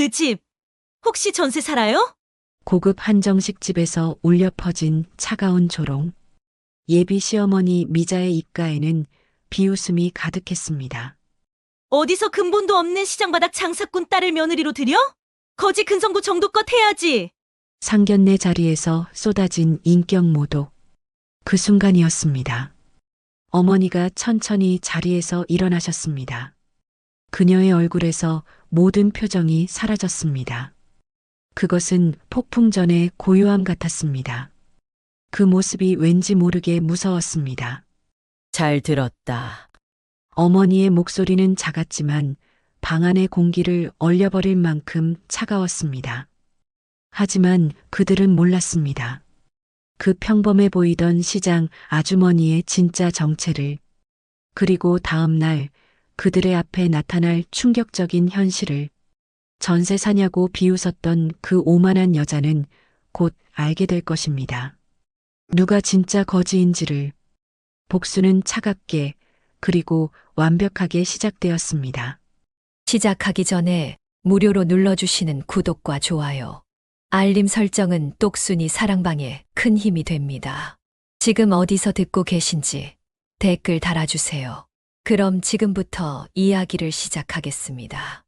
그 집, 혹시 전세 살아요? 고급 한정식 집에서 울려 퍼진 차가운 조롱. 예비 시어머니 미자의 입가에는 비웃음이 가득했습니다. 어디서 근본도 없는 시장바닥 장사꾼 딸을 며느리로 들여? 거지 근성도 정도껏 해야지. 상견례 자리에서 쏟아진 인격 모독. 그 순간이었습니다. 어머니가 천천히 자리에서 일어나셨습니다. 그녀의 얼굴에서 모든 표정이 사라졌습니다. 그것은 폭풍 전의 고요함 같았습니다. 그 모습이 왠지 모르게 무서웠습니다. 잘 들었다. 어머니의 목소리는 작았지만 방 안의 공기를 얼려버릴 만큼 차가웠습니다. 하지만 그들은 몰랐습니다. 그 평범해 보이던 시장 아주머니의 진짜 정체를, 그리고 다음 날 그들의 앞에 나타날 충격적인 현실을. 전세 사냐고 비웃었던 그 오만한 여자는 곧 알게 될 것입니다. 누가 진짜 거지인지를. 복수는 차갑게 그리고 완벽하게 시작되었습니다. 시작하기 전에 무료로 눌러주시는 구독과 좋아요, 알림 설정은 똑순이 사랑방에 큰 힘이 됩니다. 지금 어디서 듣고 계신지 댓글 달아주세요. 그럼 지금부터 이야기를 시작하겠습니다.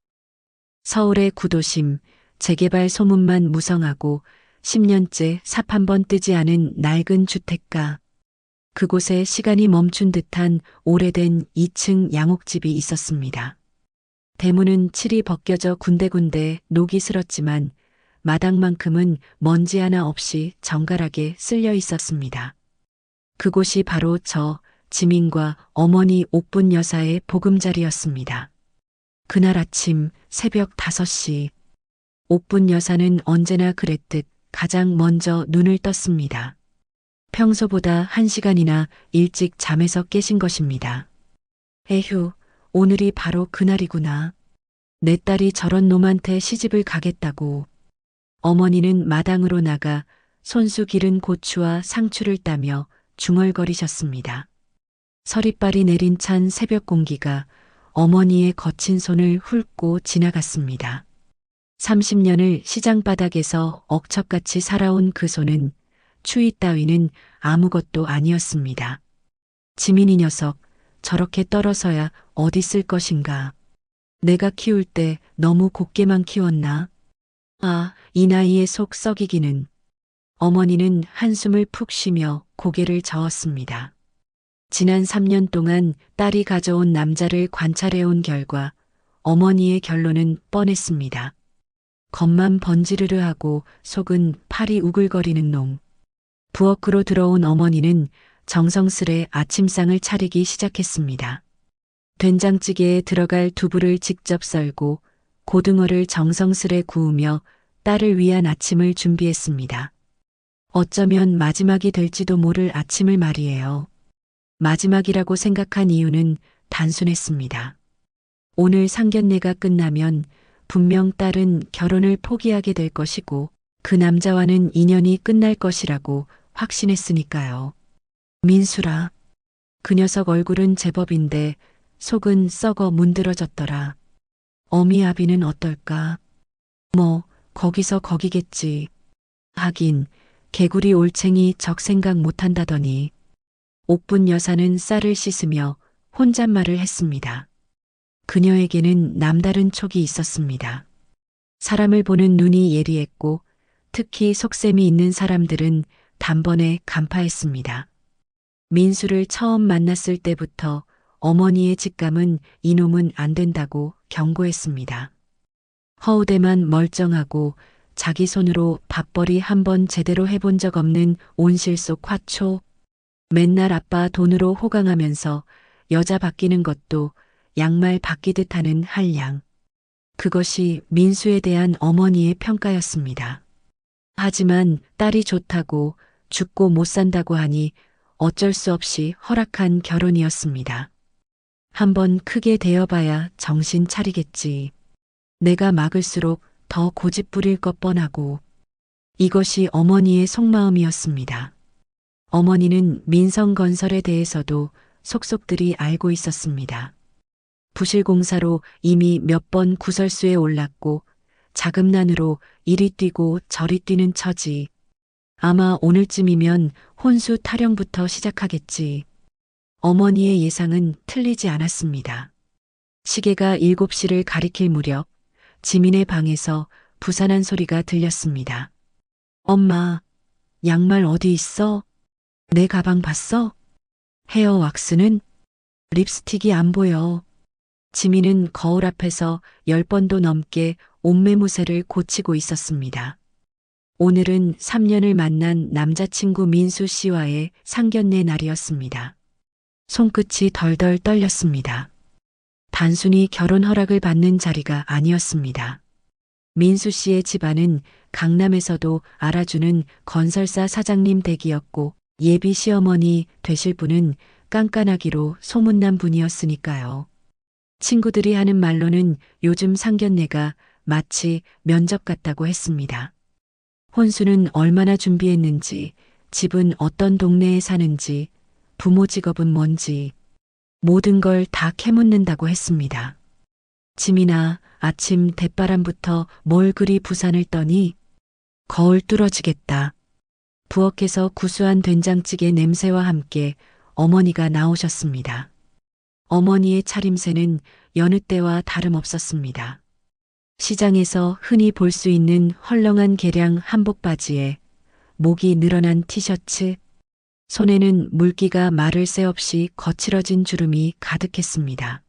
서울의 구도심, 재개발 소문만 무성하고 10년째 삽 한 번 뜨지 않은 낡은 주택가. 그곳에 시간이 멈춘 듯한 오래된 2층 양옥집이 있었습니다. 대문은 칠이 벗겨져 군데군데 녹이 슬었지만 마당만큼은 먼지 하나 없이 정갈하게 쓸려 있었습니다. 그곳이 바로 저 지민과 어머니 옥분 여사의 보금자리였습니다. 그날 아침 새벽 5시, 옥분 여사는 언제나 그랬듯 가장 먼저 눈을 떴습니다. 평소보다 1시간이나 일찍 잠에서 깨신 것입니다. 에휴, 오늘이 바로 그날이구나. 내 딸이 저런 놈한테 시집을 가겠다고. 어머니는 마당으로 나가 손수 기른 고추와 상추를 따며 중얼거리셨습니다. 서리빨이 내린 찬 새벽 공기가 어머니의 거친 손을 훑고 지나갔습니다. 30년을 시장 바닥에서 억척같이 살아온 그 손은 추위 따위는 아무것도 아니었습니다. 지민이 녀석, 저렇게 떨어서야 어디 쓸 것인가. 내가 키울 때 너무 곱게만 키웠나? 아, 이 나이에 속 썩이기는. 어머니는 한숨을 푹 쉬며 고개를 저었습니다. 지난 3년 동안 딸이 가져온 남자를 관찰해온 결과 어머니의 결론은 뻔했습니다. 겉만 번지르르하고 속은 팔이 우글거리는 놈. 부엌으로 들어온 어머니는 정성스레 아침상을 차리기 시작했습니다. 된장찌개에 들어갈 두부를 직접 썰고 고등어를 정성스레 구우며 딸을 위한 아침을 준비했습니다. 어쩌면 마지막이 될지도 모를 아침을 말이에요. 마지막이라고 생각한 이유는 단순했습니다. 오늘 상견례가 끝나면 분명 딸은 결혼을 포기하게 될 것이고 그 남자와는 인연이 끝날 것이라고 확신했으니까요. 민수라. 그 녀석 얼굴은 제법인데 속은 썩어 문드러졌더라. 어미 아비는 어떨까? 뭐 거기서 거기겠지. 하긴 개구리 올챙이 적 생각 못한다더니. 옥분 여사는 쌀을 씻으며 혼잣말을 했습니다. 그녀에게는 남다른 촉이 있었습니다. 사람을 보는 눈이 예리했고 특히 속셈이 있는 사람들은 단번에 간파했습니다. 민수를 처음 만났을 때부터 어머니의 직감은 이놈은 안 된다고 경고했습니다. 허우대만 멀쩡하고 자기 손으로 밥벌이 한번 제대로 해본 적 없는 온실 속 화초. 맨날 아빠 돈으로 호강하면서 여자 바뀌는 것도 양말 바뀌듯 하는 한량. 그것이 민수에 대한 어머니의 평가였습니다. 하지만 딸이 좋다고 죽고 못 산다고 하니 어쩔 수 없이 허락한 결혼이었습니다. 한번 크게 되어봐야 정신 차리겠지. 내가 막을수록 더 고집 부릴 것 뻔하고. 이것이 어머니의 속마음이었습니다. 어머니는 민성건설에 대해서도 속속들이 알고 있었습니다. 부실공사로 이미 몇 번 구설수에 올랐고 자금난으로 이리 뛰고 저리 뛰는 처지. 아마 오늘쯤이면 혼수 타령부터 시작하겠지. 어머니의 예상은 틀리지 않았습니다. 시계가 7시를 가리킬 무렵 지민의 방에서 부산한 소리가 들렸습니다. 엄마, 양말 어디 있어? 내 가방 봤어? 헤어 왁스는? 립스틱이 안 보여. 지민은 거울 앞에서 10번도 넘게 옷매무새를 고치고 있었습니다. 오늘은 3년을 만난 남자친구 민수 씨와의 상견례 날이었습니다. 손끝이 덜덜 떨렸습니다. 단순히 결혼 허락을 받는 자리가 아니었습니다. 민수 씨의 집안은 강남에서도 알아주는 건설사 사장님 댁이었고 예비 시어머니 되실 분은 깐깐하기로 소문난 분이었으니까요. 친구들이 하는 말로는 요즘 상견례가 마치 면접 같다고 했습니다. 혼수는 얼마나 준비했는지, 집은 어떤 동네에 사는지, 부모 직업은 뭔지 모든 걸 다 캐묻는다고 했습니다. 지민아, 아침 대바람부터 뭘 그리 부산을 떠니? 거울 뚫어지겠다. 부엌에서 구수한 된장찌개 냄새와 함께 어머니가 나오셨습니다. 어머니의 차림새는 여느 때와 다름없었습니다. 시장에서 흔히 볼 수 있는 헐렁한 개량 한복 바지에 목이 늘어난 티셔츠, 손에는 물기가 마를 새 없이 거칠어진 주름이 가득했습니다.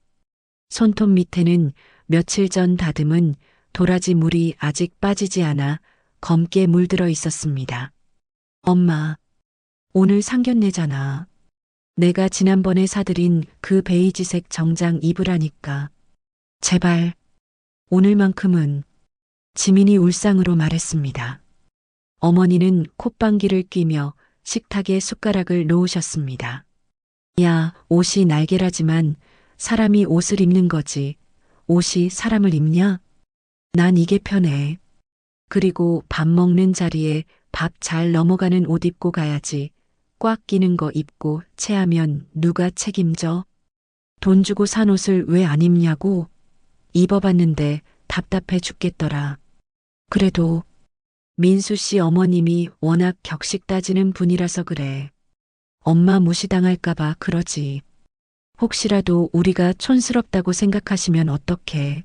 손톱 밑에는 며칠 전 다듬은 도라지 물이 아직 빠지지 않아 검게 물들어 있었습니다. 엄마, 오늘 상견례잖아. 내가 지난번에 사드린 그 베이지색 정장 입으라니까. 제발, 오늘만큼은. 지민이 울상으로 말했습니다. 어머니는 콧방귀를 뀌며 식탁에 숟가락을 놓으셨습니다. 야, 옷이 날개라지만 사람이 옷을 입는 거지. 옷이 사람을 입냐? 난 이게 편해. 그리고 밥 먹는 자리에 밥 잘 넘어가는 옷 입고 가야지. 꽉 끼는 거 입고 체하면 누가 책임져? 돈 주고 산 옷을 왜 안 입냐고? 입어봤는데 답답해 죽겠더라. 그래도 민수 씨 어머님이 워낙 격식 따지는 분이라서 그래. 엄마 무시당할까봐 그러지. 혹시라도 우리가 촌스럽다고 생각하시면 어떡해.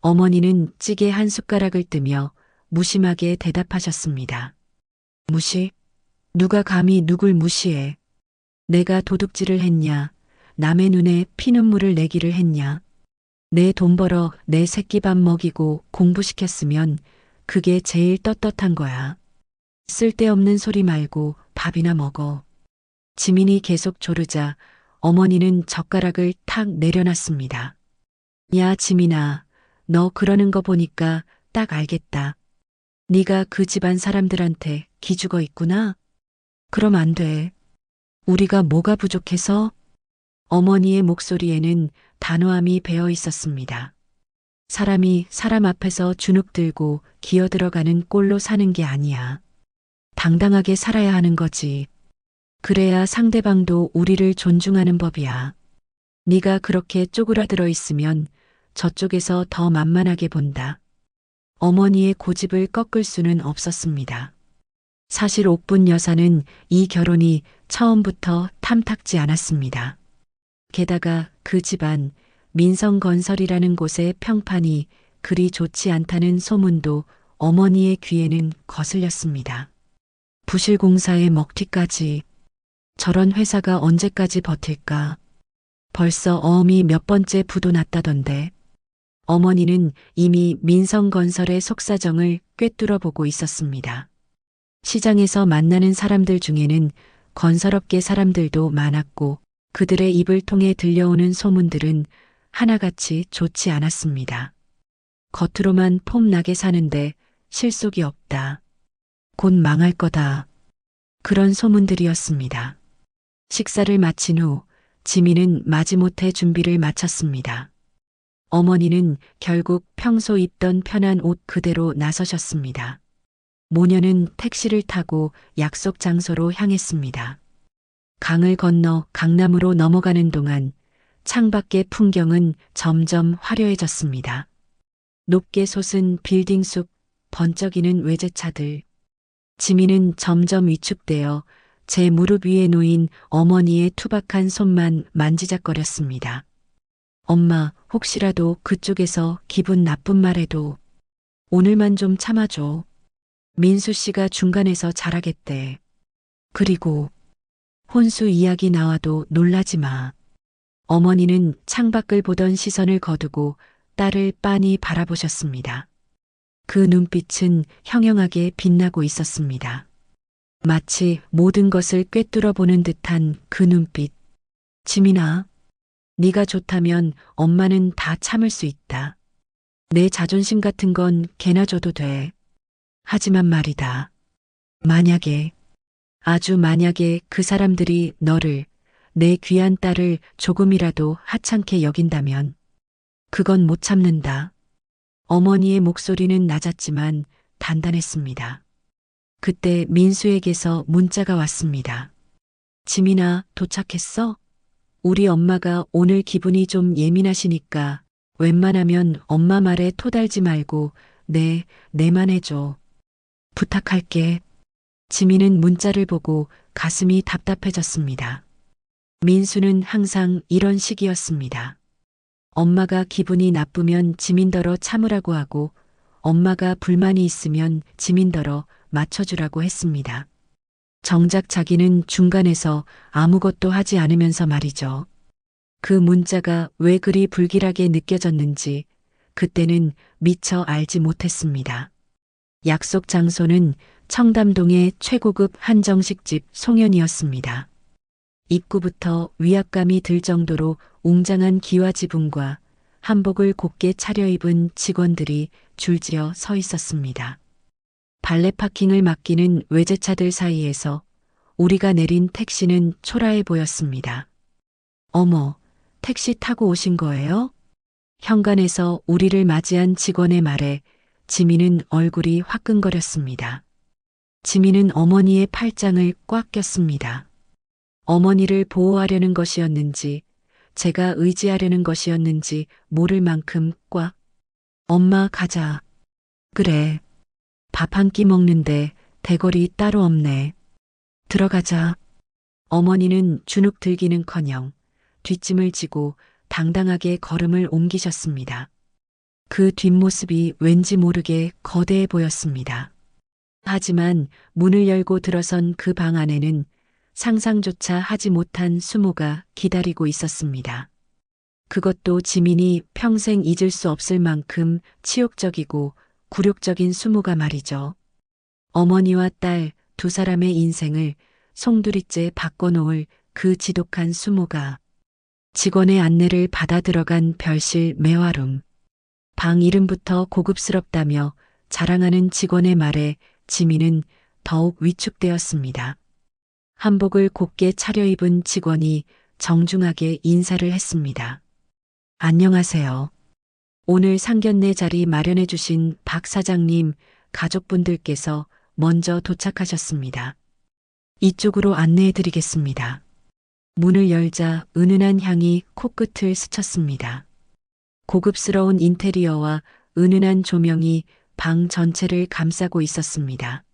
어머니는 찌개 한 숟가락을 뜨며 무심하게 대답하셨습니다. 무시? 누가 감히 누굴 무시해. 내가 도둑질을 했냐. 남의 눈에 피눈물을 내기를 했냐. 내 돈 벌어 내 새끼 밥 먹이고 공부시켰으면 그게 제일 떳떳한 거야. 쓸데없는 소리 말고 밥이나 먹어. 지민이 계속 조르자 어머니는 젓가락을 탁 내려놨습니다. 야, 지민아, 너 그러는 거 보니까 딱 알겠다. 네가 그 집안 사람들한테 기죽어 있구나. 그럼 안 돼. 우리가 뭐가 부족해서? 어머니의 목소리에는 단호함이 배어 있었습니다. 사람이 사람 앞에서 주눅 들고 기어 들어가는 꼴로 사는 게 아니야. 당당하게 살아야 하는 거지. 그래야 상대방도 우리를 존중하는 법이야. 네가 그렇게 쪼그라들어 있으면 저쪽에서 더 만만하게 본다. 어머니의 고집을 꺾을 수는 없었습니다. 사실 옥분 여사는 이 결혼이 처음부터 탐탁지 않았습니다. 게다가 그 집안 민성건설이라는 곳의 평판이 그리 좋지 않다는 소문도 어머니의 귀에는 거슬렸습니다. 부실공사의 먹튀까지. 저런 회사가 언제까지 버틸까. 벌써 어음이 몇 번째 부도 났다던데. 어머니는 이미 민성건설의 속사정을 꿰뚫어 보고 있었습니다. 시장에서 만나는 사람들 중에는 건설업계 사람들도 많았고 그들의 입을 통해 들려오는 소문들은 하나같이 좋지 않았습니다. 겉으로만 폼나게 사는데 실속이 없다. 곧 망할 거다. 그런 소문들이었습니다. 식사를 마친 후 지민은 마지못해 준비를 마쳤습니다. 어머니는 결국 평소 입던 편한 옷 그대로 나서셨습니다. 모녀는 택시를 타고 약속 장소로 향했습니다. 강을 건너 강남으로 넘어가는 동안 창밖의 풍경은 점점 화려해졌습니다. 높게 솟은 빌딩 숲, 번쩍이는 외제차들. 지민은 점점 위축되어 제 무릎 위에 놓인 어머니의 투박한 손만 만지작거렸습니다. 엄마, 혹시라도 그쪽에서 기분 나쁜 말해도 오늘만 좀 참아줘. 민수 씨가 중간에서 잘하겠대. 그리고 혼수 이야기 나와도 놀라지 마. 어머니는 창밖을 보던 시선을 거두고 딸을 빤히 바라보셨습니다. 그 눈빛은 형형하게 빛나고 있었습니다. 마치 모든 것을 꿰뚫어 보는 듯한 그 눈빛. 지민아, 네가 좋다면 엄마는 다 참을 수 있다. 내 자존심 같은 건 개나 줘도 돼. 하지만 말이다. 만약에, 아주 만약에 그 사람들이 너를, 내 귀한 딸을 조금이라도 하찮게 여긴다면 그건 못 참는다. 어머니의 목소리는 낮았지만 단단했습니다. 그때 민수에게서 문자가 왔습니다. 지민아, 도착했어? 우리 엄마가 오늘 기분이 좀 예민하시니까 웬만하면 엄마 말에 토달지 말고 내만 해줘. 부탁할게. 지민은 문자를 보고 가슴이 답답해졌습니다. 민수는 항상 이런 식이었습니다. 엄마가 기분이 나쁘면 지민더러 참으라고 하고 엄마가 불만이 있으면 지민더러 맞춰주라고 했습니다. 정작 자기는 중간에서 아무것도 하지 않으면서 말이죠. 그 문자가 왜 그리 불길하게 느껴졌는지 그때는 미처 알지 못했습니다. 약속 장소는 청담동의 최고급 한정식집 송현이었습니다. 입구부터 위압감이 들 정도로 웅장한 기와 지붕과 한복을 곱게 차려입은 직원들이 줄지어 서 있었습니다. 발레 파킹을 맡기는 외제차들 사이에서 우리가 내린 택시는 초라해 보였습니다. 어머, 택시 타고 오신 거예요? 현관에서 우리를 맞이한 직원의 말에 지민은 얼굴이 화끈거렸습니다. 지민은 어머니의 팔짱을 꽉 꼈습니다. 어머니를 보호하려는 것이었는지 제가 의지하려는 것이었는지 모를 만큼 꽉. 엄마 가자. 그래. 밥 한 끼 먹는데 대거리 따로 없네. 들어가자. 어머니는 주눅 들기는커녕 뒷짐을 지고 당당하게 걸음을 옮기셨습니다. 그 뒷모습이 왠지 모르게 거대해 보였습니다. 하지만 문을 열고 들어선 그 방 안에는 상상조차 하지 못한 수모가 기다리고 있었습니다. 그것도 지민이 평생 잊을 수 없을 만큼 치욕적이고 굴욕적인 수모가 말이죠. 어머니와 딸 두 사람의 인생을 송두리째 바꿔놓을 그 지독한 수모가 직원의 안내를 받아 들어간 별실 매화룸. 방 이름부터 고급스럽다며 자랑하는 직원의 말에 지민은 더욱 위축되었습니다. 한복을 곱게 차려입은 직원이 정중하게 인사를 했습니다. 안녕하세요. 오늘 상견례 자리 마련해 주신 박 사장님 가족분들께서 먼저 도착하셨습니다. 이쪽으로 안내해 드리겠습니다. 문을 열자 은은한 향이 코끝을 스쳤습니다. 고급스러운 인테리어와 은은한 조명이 방 전체를 감싸고 있었습니다.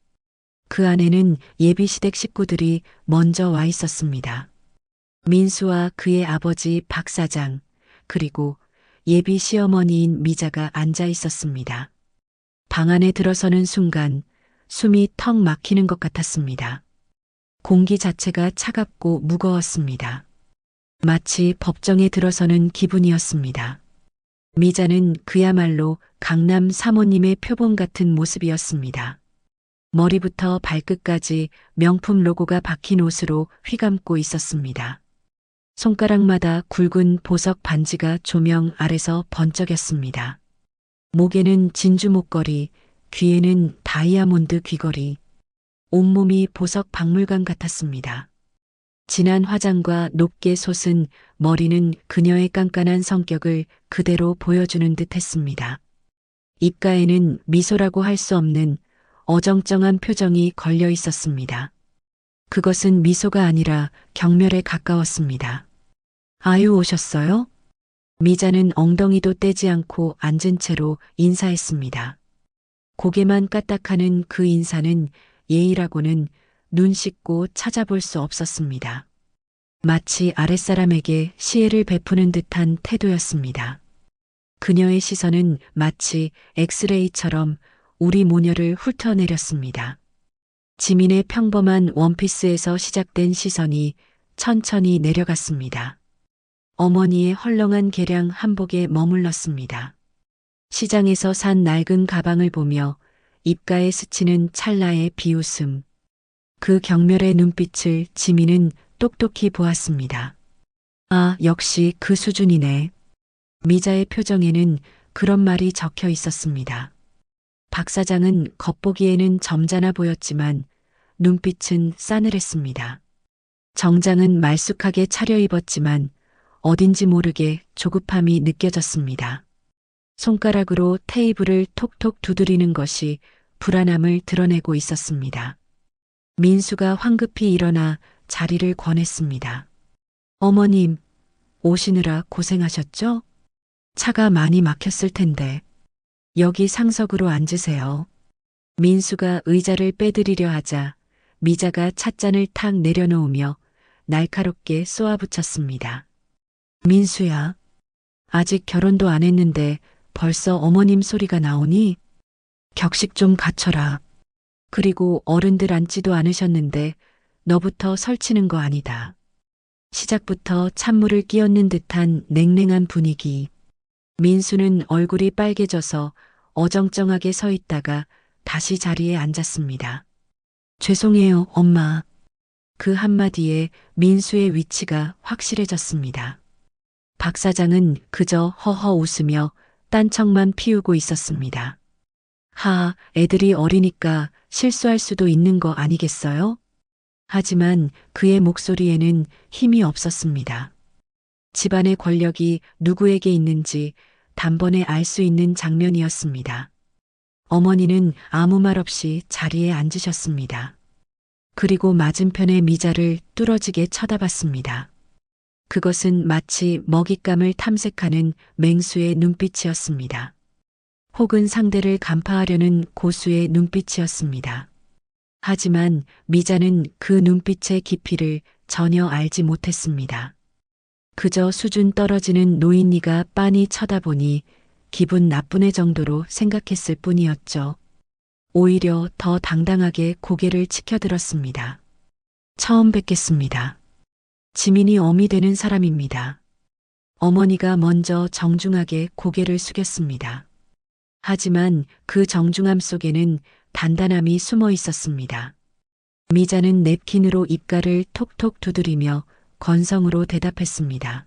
그 안에는 예비시댁 식구들이 먼저 와 있었습니다. 민수와 그의 아버지 박 사장, 그리고 예비 시어머니인 미자가 앉아 있었습니다. 방 안에 들어서는 순간 숨이 턱 막히는 것 같았습니다. 공기 자체가 차갑고 무거웠습니다. 마치 법정에 들어서는 기분이었습니다. 미자는 그야말로 강남 사모님의 표본 같은 모습이었습니다. 머리부터 발끝까지 명품 로고가 박힌 옷으로 휘감고 있었습니다. 손가락마다 굵은 보석 반지가 조명 아래서 번쩍였습니다. 목에는 진주 목걸이, 귀에는 다이아몬드 귀걸이, 온몸이 보석 박물관 같았습니다. 진한 화장과 높게 솟은 머리는 그녀의 깐깐한 성격을 그대로 보여주는 듯 했습니다. 입가에는 미소라고 할 수 없는 어정쩡한 표정이 걸려 있었습니다. 그것은 미소가 아니라 경멸에 가까웠습니다. 아유, 오셨어요? 미자는 엉덩이도 떼지 않고 앉은 채로 인사했습니다. 고개만 까딱하는 그 인사는 예의라고는 눈 씻고 찾아볼 수 없었습니다. 마치 아랫사람에게 시혜를 베푸는 듯한 태도였습니다. 그녀의 시선은 마치 엑스레이처럼 우리 모녀를 훑어내렸습니다. 지민의 평범한 원피스에서 시작된 시선이 천천히 내려갔습니다. 어머니의 헐렁한 개량 한복에 머물렀습니다. 시장에서 산 낡은 가방을 보며 입가에 스치는 찰나의 비웃음. 그 경멸의 눈빛을 지민은 똑똑히 보았습니다. 아, 역시 그 수준이네. 미자의 표정에는 그런 말이 적혀 있었습니다. 박 사장은 겉보기에는 점잖아 보였지만 눈빛은 싸늘했습니다. 정장은 말쑥하게 차려입었지만 어딘지 모르게 조급함이 느껴졌습니다. 손가락으로 테이블을 톡톡 두드리는 것이 불안함을 드러내고 있었습니다. 민수가 황급히 일어나 자리를 권했습니다. 어머님, 오시느라 고생하셨죠? 차가 많이 막혔을 텐데. 여기 상석으로 앉으세요. 민수가 의자를 빼드리려 하자 미자가 찻잔을 탁 내려놓으며 날카롭게 쏘아붙였습니다. 민수야, 아직 결혼도 안 했는데 벌써 어머님 소리가 나오니? 격식 좀 갖춰라. 그리고 어른들 앉지도 않으셨는데 너부터 설치는 거 아니다. 시작부터 찬물을 끼얹는 듯한 냉랭한 분위기. 민수는 얼굴이 빨개져서 어정쩡하게 서 있다가 다시 자리에 앉았습니다. 죄송해요, 엄마. 그 한마디에 민수의 위치가 확실해졌습니다. 박 사장은 그저 허허 웃으며 딴청만 피우고 있었습니다. 하, 애들이 어리니까 실수할 수도 있는 거 아니겠어요? 하지만 그의 목소리에는 힘이 없었습니다. 집안의 권력이 누구에게 있는지 단번에 알 수 있는 장면이었습니다. 어머니는 아무 말 없이 자리에 앉으셨습니다. 그리고 맞은편의 미자를 뚫어지게 쳐다봤습니다. 그것은 마치 먹잇감을 탐색하는 맹수의 눈빛이었습니다. 혹은 상대를 간파하려는 고수의 눈빛이었습니다. 하지만 미자는 그 눈빛의 깊이를 전혀 알지 못했습니다. 그저 수준 떨어지는 노인이가 빤히 쳐다보니 기분 나쁘네 정도로 생각했을 뿐이었죠. 오히려 더 당당하게 고개를 치켜들었습니다. 처음 뵙겠습니다. 지민이 어미 되는 사람입니다. 어머니가 먼저 정중하게 고개를 숙였습니다. 하지만 그 정중함 속에는 단단함이 숨어 있었습니다. 미자는 냅킨으로 입가를 톡톡 두드리며 건성으로 대답했습니다.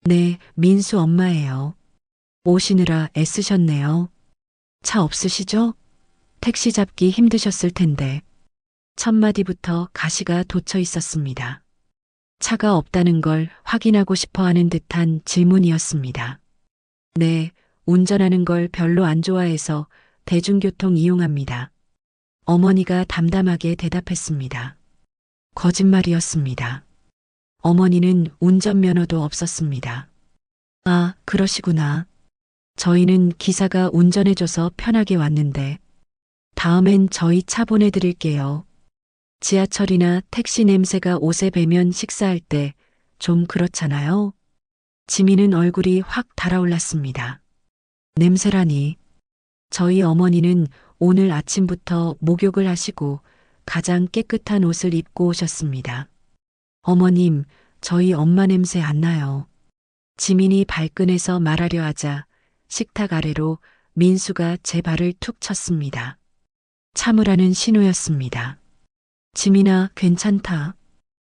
네, 민수 엄마예요. 오시느라 애쓰셨네요. 차 없으시죠? 택시 잡기 힘드셨을 텐데. 첫 마디부터 가시가 돋쳐 있었습니다. 차가 없다는 걸 확인하고 싶어 하는 듯한 질문이었습니다. 네, 운전하는 걸 별로 안 좋아해서 대중교통 이용합니다. 어머니가 담담하게 대답했습니다. 거짓말이었습니다. 어머니는 운전면허도 없었습니다. 아, 그러시구나. 저희는 기사가 운전해줘서 편하게 왔는데 다음엔 저희 차 보내드릴게요. 지하철이나 택시 냄새가 옷에 배면 식사할 때 좀 그렇잖아요. 지민은 얼굴이 확 달아올랐습니다. 냄새라니. 저희 어머니는 오늘 아침부터 목욕을 하시고 가장 깨끗한 옷을 입고 오셨습니다. 어머님, 저희 엄마 냄새 안 나요. 지민이 발끈해서 말하려 하자 식탁 아래로 민수가 제 발을 툭 쳤습니다. 참으라는 신호였습니다. 지민아, 괜찮다.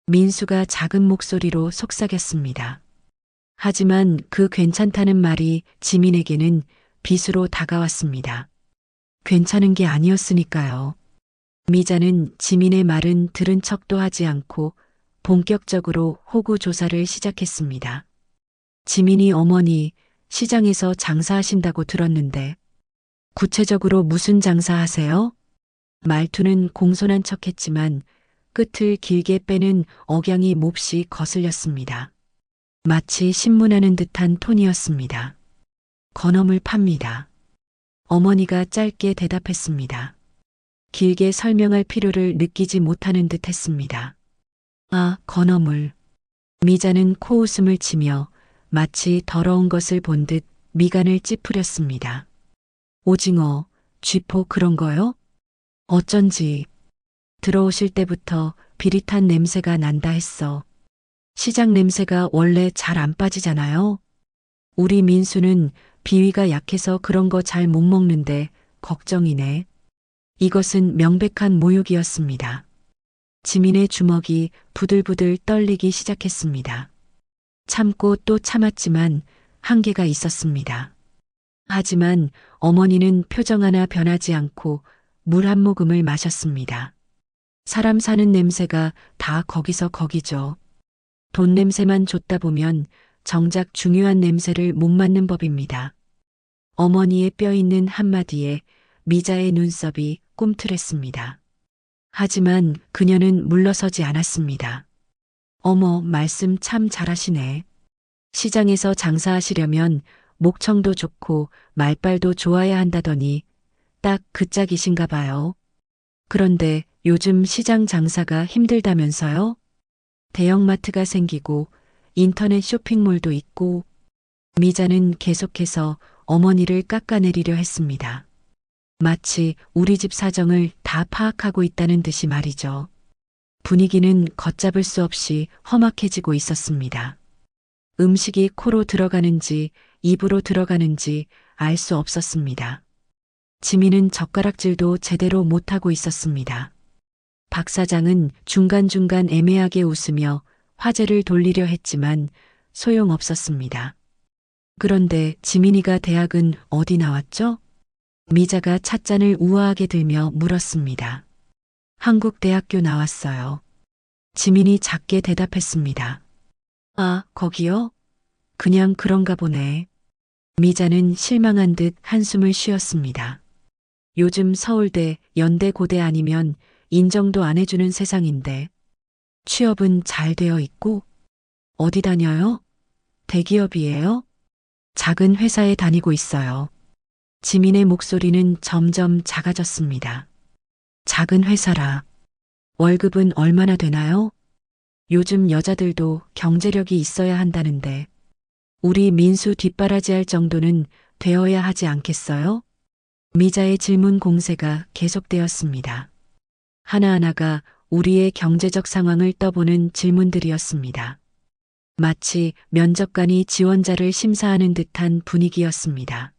민수가 작은 목소리로 속삭였습니다. 하지만 그 괜찮다는 말이 지민에게는 빗으로 다가왔습니다. 괜찮은 게 아니었으니까요. 미자는 지민의 말은 들은 척도 하지 않고 본격적으로 호구 조사를 시작했습니다. 지민이 어머니 시장에서 장사하신다고 들었는데 구체적으로 무슨 장사하세요? 말투는 공손한 척했지만 끝을 길게 빼는 억양이 몹시 거슬렸습니다. 마치 신문하는 듯한 톤이었습니다. 건어물 팝니다. 어머니가 짧게 대답했습니다. 길게 설명할 필요를 느끼지 못하는 듯 했습니다. 아, 건어물. 미자는 코웃음을 치며 마치 더러운 것을 본 듯 미간을 찌푸렸습니다. 오징어, 쥐포 그런 거요? 어쩐지 들어오실 때부터 비릿한 냄새가 난다 했어. 시장 냄새가 원래 잘 안 빠지잖아요. 우리 민수는 비위가 약해서 그런 거 잘 못 먹는데 걱정이네. 이것은 명백한 모욕이었습니다. 지민의 주먹이 부들부들 떨리기 시작했습니다. 참고 또 참았지만 한계가 있었습니다. 하지만 어머니는 표정 하나 변하지 않고 물 한 모금을 마셨습니다. 사람 사는 냄새가 다 거기서 거기죠. 돈 냄새만 줬다 보면 정작 중요한 냄새를 못 맡는 법입니다. 어머니의 뼈 있는 한마디에 미자의 눈썹이 꿈틀했습니다. 하지만 그녀는 물러서지 않았습니다. 어머, 말씀 참 잘하시네. 시장에서 장사하시려면 목청도 좋고 말빨도 좋아야 한다더니 딱 그 짝이신가 봐요. 그런데 요즘 시장 장사가 힘들다면서요? 대형마트가 생기고 인터넷 쇼핑몰도 있고. 미자는 계속해서 어머니를 깎아내리려 했습니다. 마치 우리 집 사정을 다 파악하고 있다는 듯이 말이죠. 분위기는 걷잡을 수 없이 험악해지고 있었습니다. 음식이 코로 들어가는지 입으로 들어가는지 알 수 없었습니다. 지민은 젓가락질도 제대로 못하고 있었습니다. 박 사장은 중간중간 애매하게 웃으며 화제를 돌리려 했지만 소용없었습니다. 그런데 지민이가 대학은 어디 나왔죠? 미자가 찻잔을 우아하게 들며 물었습니다. 한국대학교 나왔어요. 지민이 작게 대답했습니다. 아, 거기요? 그냥 그런가 보네. 미자는 실망한 듯 한숨을 쉬었습니다. 요즘 서울대, 연대, 고대 아니면 인정도 안 해주는 세상인데 취업은 잘 되어 있고 어디 다녀요? 대기업이에요? 작은 회사에 다니고 있어요. 지민의 목소리는 점점 작아졌습니다. 작은 회사라. 월급은 얼마나 되나요? 요즘 여자들도 경제력이 있어야 한다는데 우리 민수 뒷바라지할 정도는 되어야 하지 않겠어요? 미자의 질문 공세가 계속되었습니다. 하나하나가 우리의 경제적 상황을 떠보는 질문들이었습니다. 마치 면접관이 지원자를 심사하는 듯한 분위기였습니다.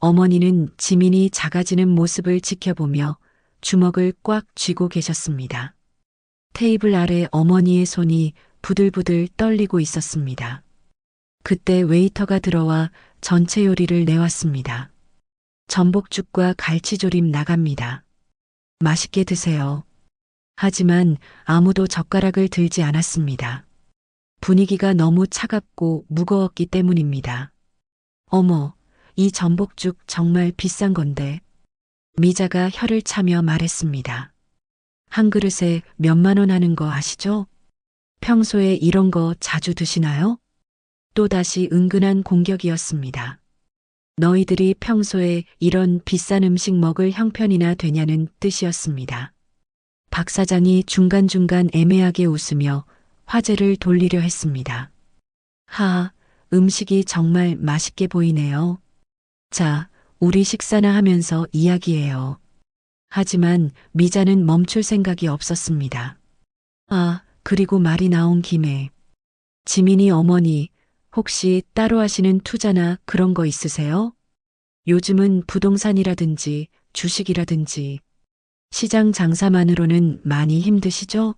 어머니는 지민이 작아지는 모습을 지켜보며 주먹을 꽉 쥐고 계셨습니다. 테이블 아래 어머니의 손이 부들부들 떨리고 있었습니다. 그때 웨이터가 들어와 전체 요리를 내왔습니다. 전복죽과 갈치조림 나갑니다. 맛있게 드세요. 하지만 아무도 젓가락을 들지 않았습니다. 분위기가 너무 차갑고 무거웠기 때문입니다. 어머, 이 전복죽 정말 비싼 건데. 미자가 혀를 차며 말했습니다. 한 그릇에 몇만 원 하는 거 아시죠? 평소에 이런 거 자주 드시나요? 또다시 은근한 공격이었습니다. 너희들이 평소에 이런 비싼 음식 먹을 형편이나 되냐는 뜻이었습니다. 박 사장이 중간중간 애매하게 웃으며 화제를 돌리려 했습니다. 하, 음식이 정말 맛있게 보이네요. 자, 우리 식사나 하면서 이야기해요. 하지만 미자는 멈출 생각이 없었습니다. 아, 그리고 말이 나온 김에 지민이 어머니 혹시 따로 하시는 투자나 그런 거 있으세요? 요즘은 부동산이라든지 주식이라든지 시장 장사만으로는 많이 힘드시죠?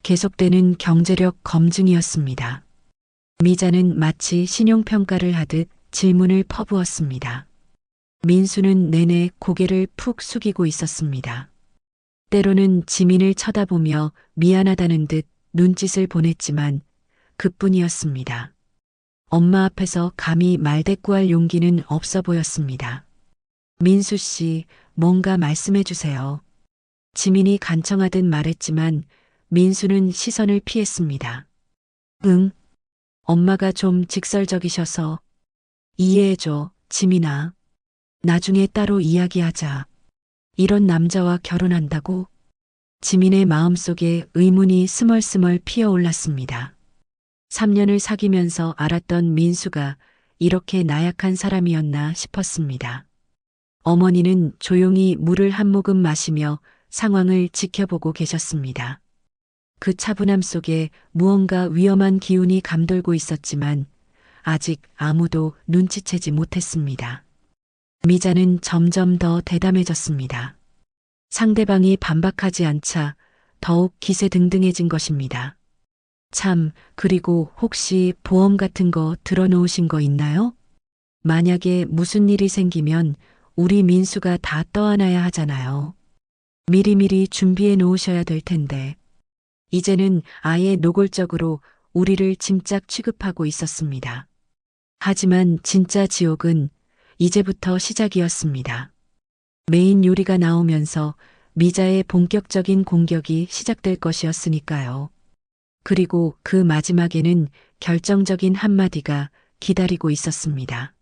계속되는 경제력 검증이었습니다. 미자는 마치 신용평가를 하듯 질문을 퍼부었습니다. 민수는 내내 고개를 푹 숙이고 있었습니다. 때로는 지민을 쳐다보며 미안하다는 듯 눈짓을 보냈지만 그뿐이었습니다. 엄마 앞에서 감히 말대꾸할 용기는 없어 보였습니다. 민수 씨, 뭔가 말씀해 주세요. 지민이 간청하듯 말했지만 민수는 시선을 피했습니다. 응? 엄마가 좀 직설적이셔서. 이해해줘, 지민아. 나중에 따로 이야기하자. 이런 남자와 결혼한다고? 지민의 마음속에 의문이 스멀스멀 피어올랐습니다. 3년을 사귀면서 알았던 민수가 이렇게 나약한 사람이었나 싶었습니다. 어머니는 조용히 물을 한 모금 마시며 상황을 지켜보고 계셨습니다. 그 차분함 속에 무언가 위험한 기운이 감돌고 있었지만 아직 아무도 눈치채지 못했습니다. 미자는 점점 더 대담해졌습니다. 상대방이 반박하지 않자 더욱 기세등등해진 것입니다. 참, 그리고 혹시 보험 같은 거 들어놓으신 거 있나요? 만약에 무슨 일이 생기면 우리 민수가 다 떠안아야 하잖아요. 미리미리 준비해 놓으셔야 될 텐데. 이제는 아예 노골적으로 우리를 짐짝 취급하고 있었습니다. 하지만 진짜 지옥은 이제부터 시작이었습니다. 메인 요리가 나오면서 미자의 본격적인 공격이 시작될 것이었으니까요. 그리고 그 마지막에는 결정적인 한마디가 기다리고 있었습니다.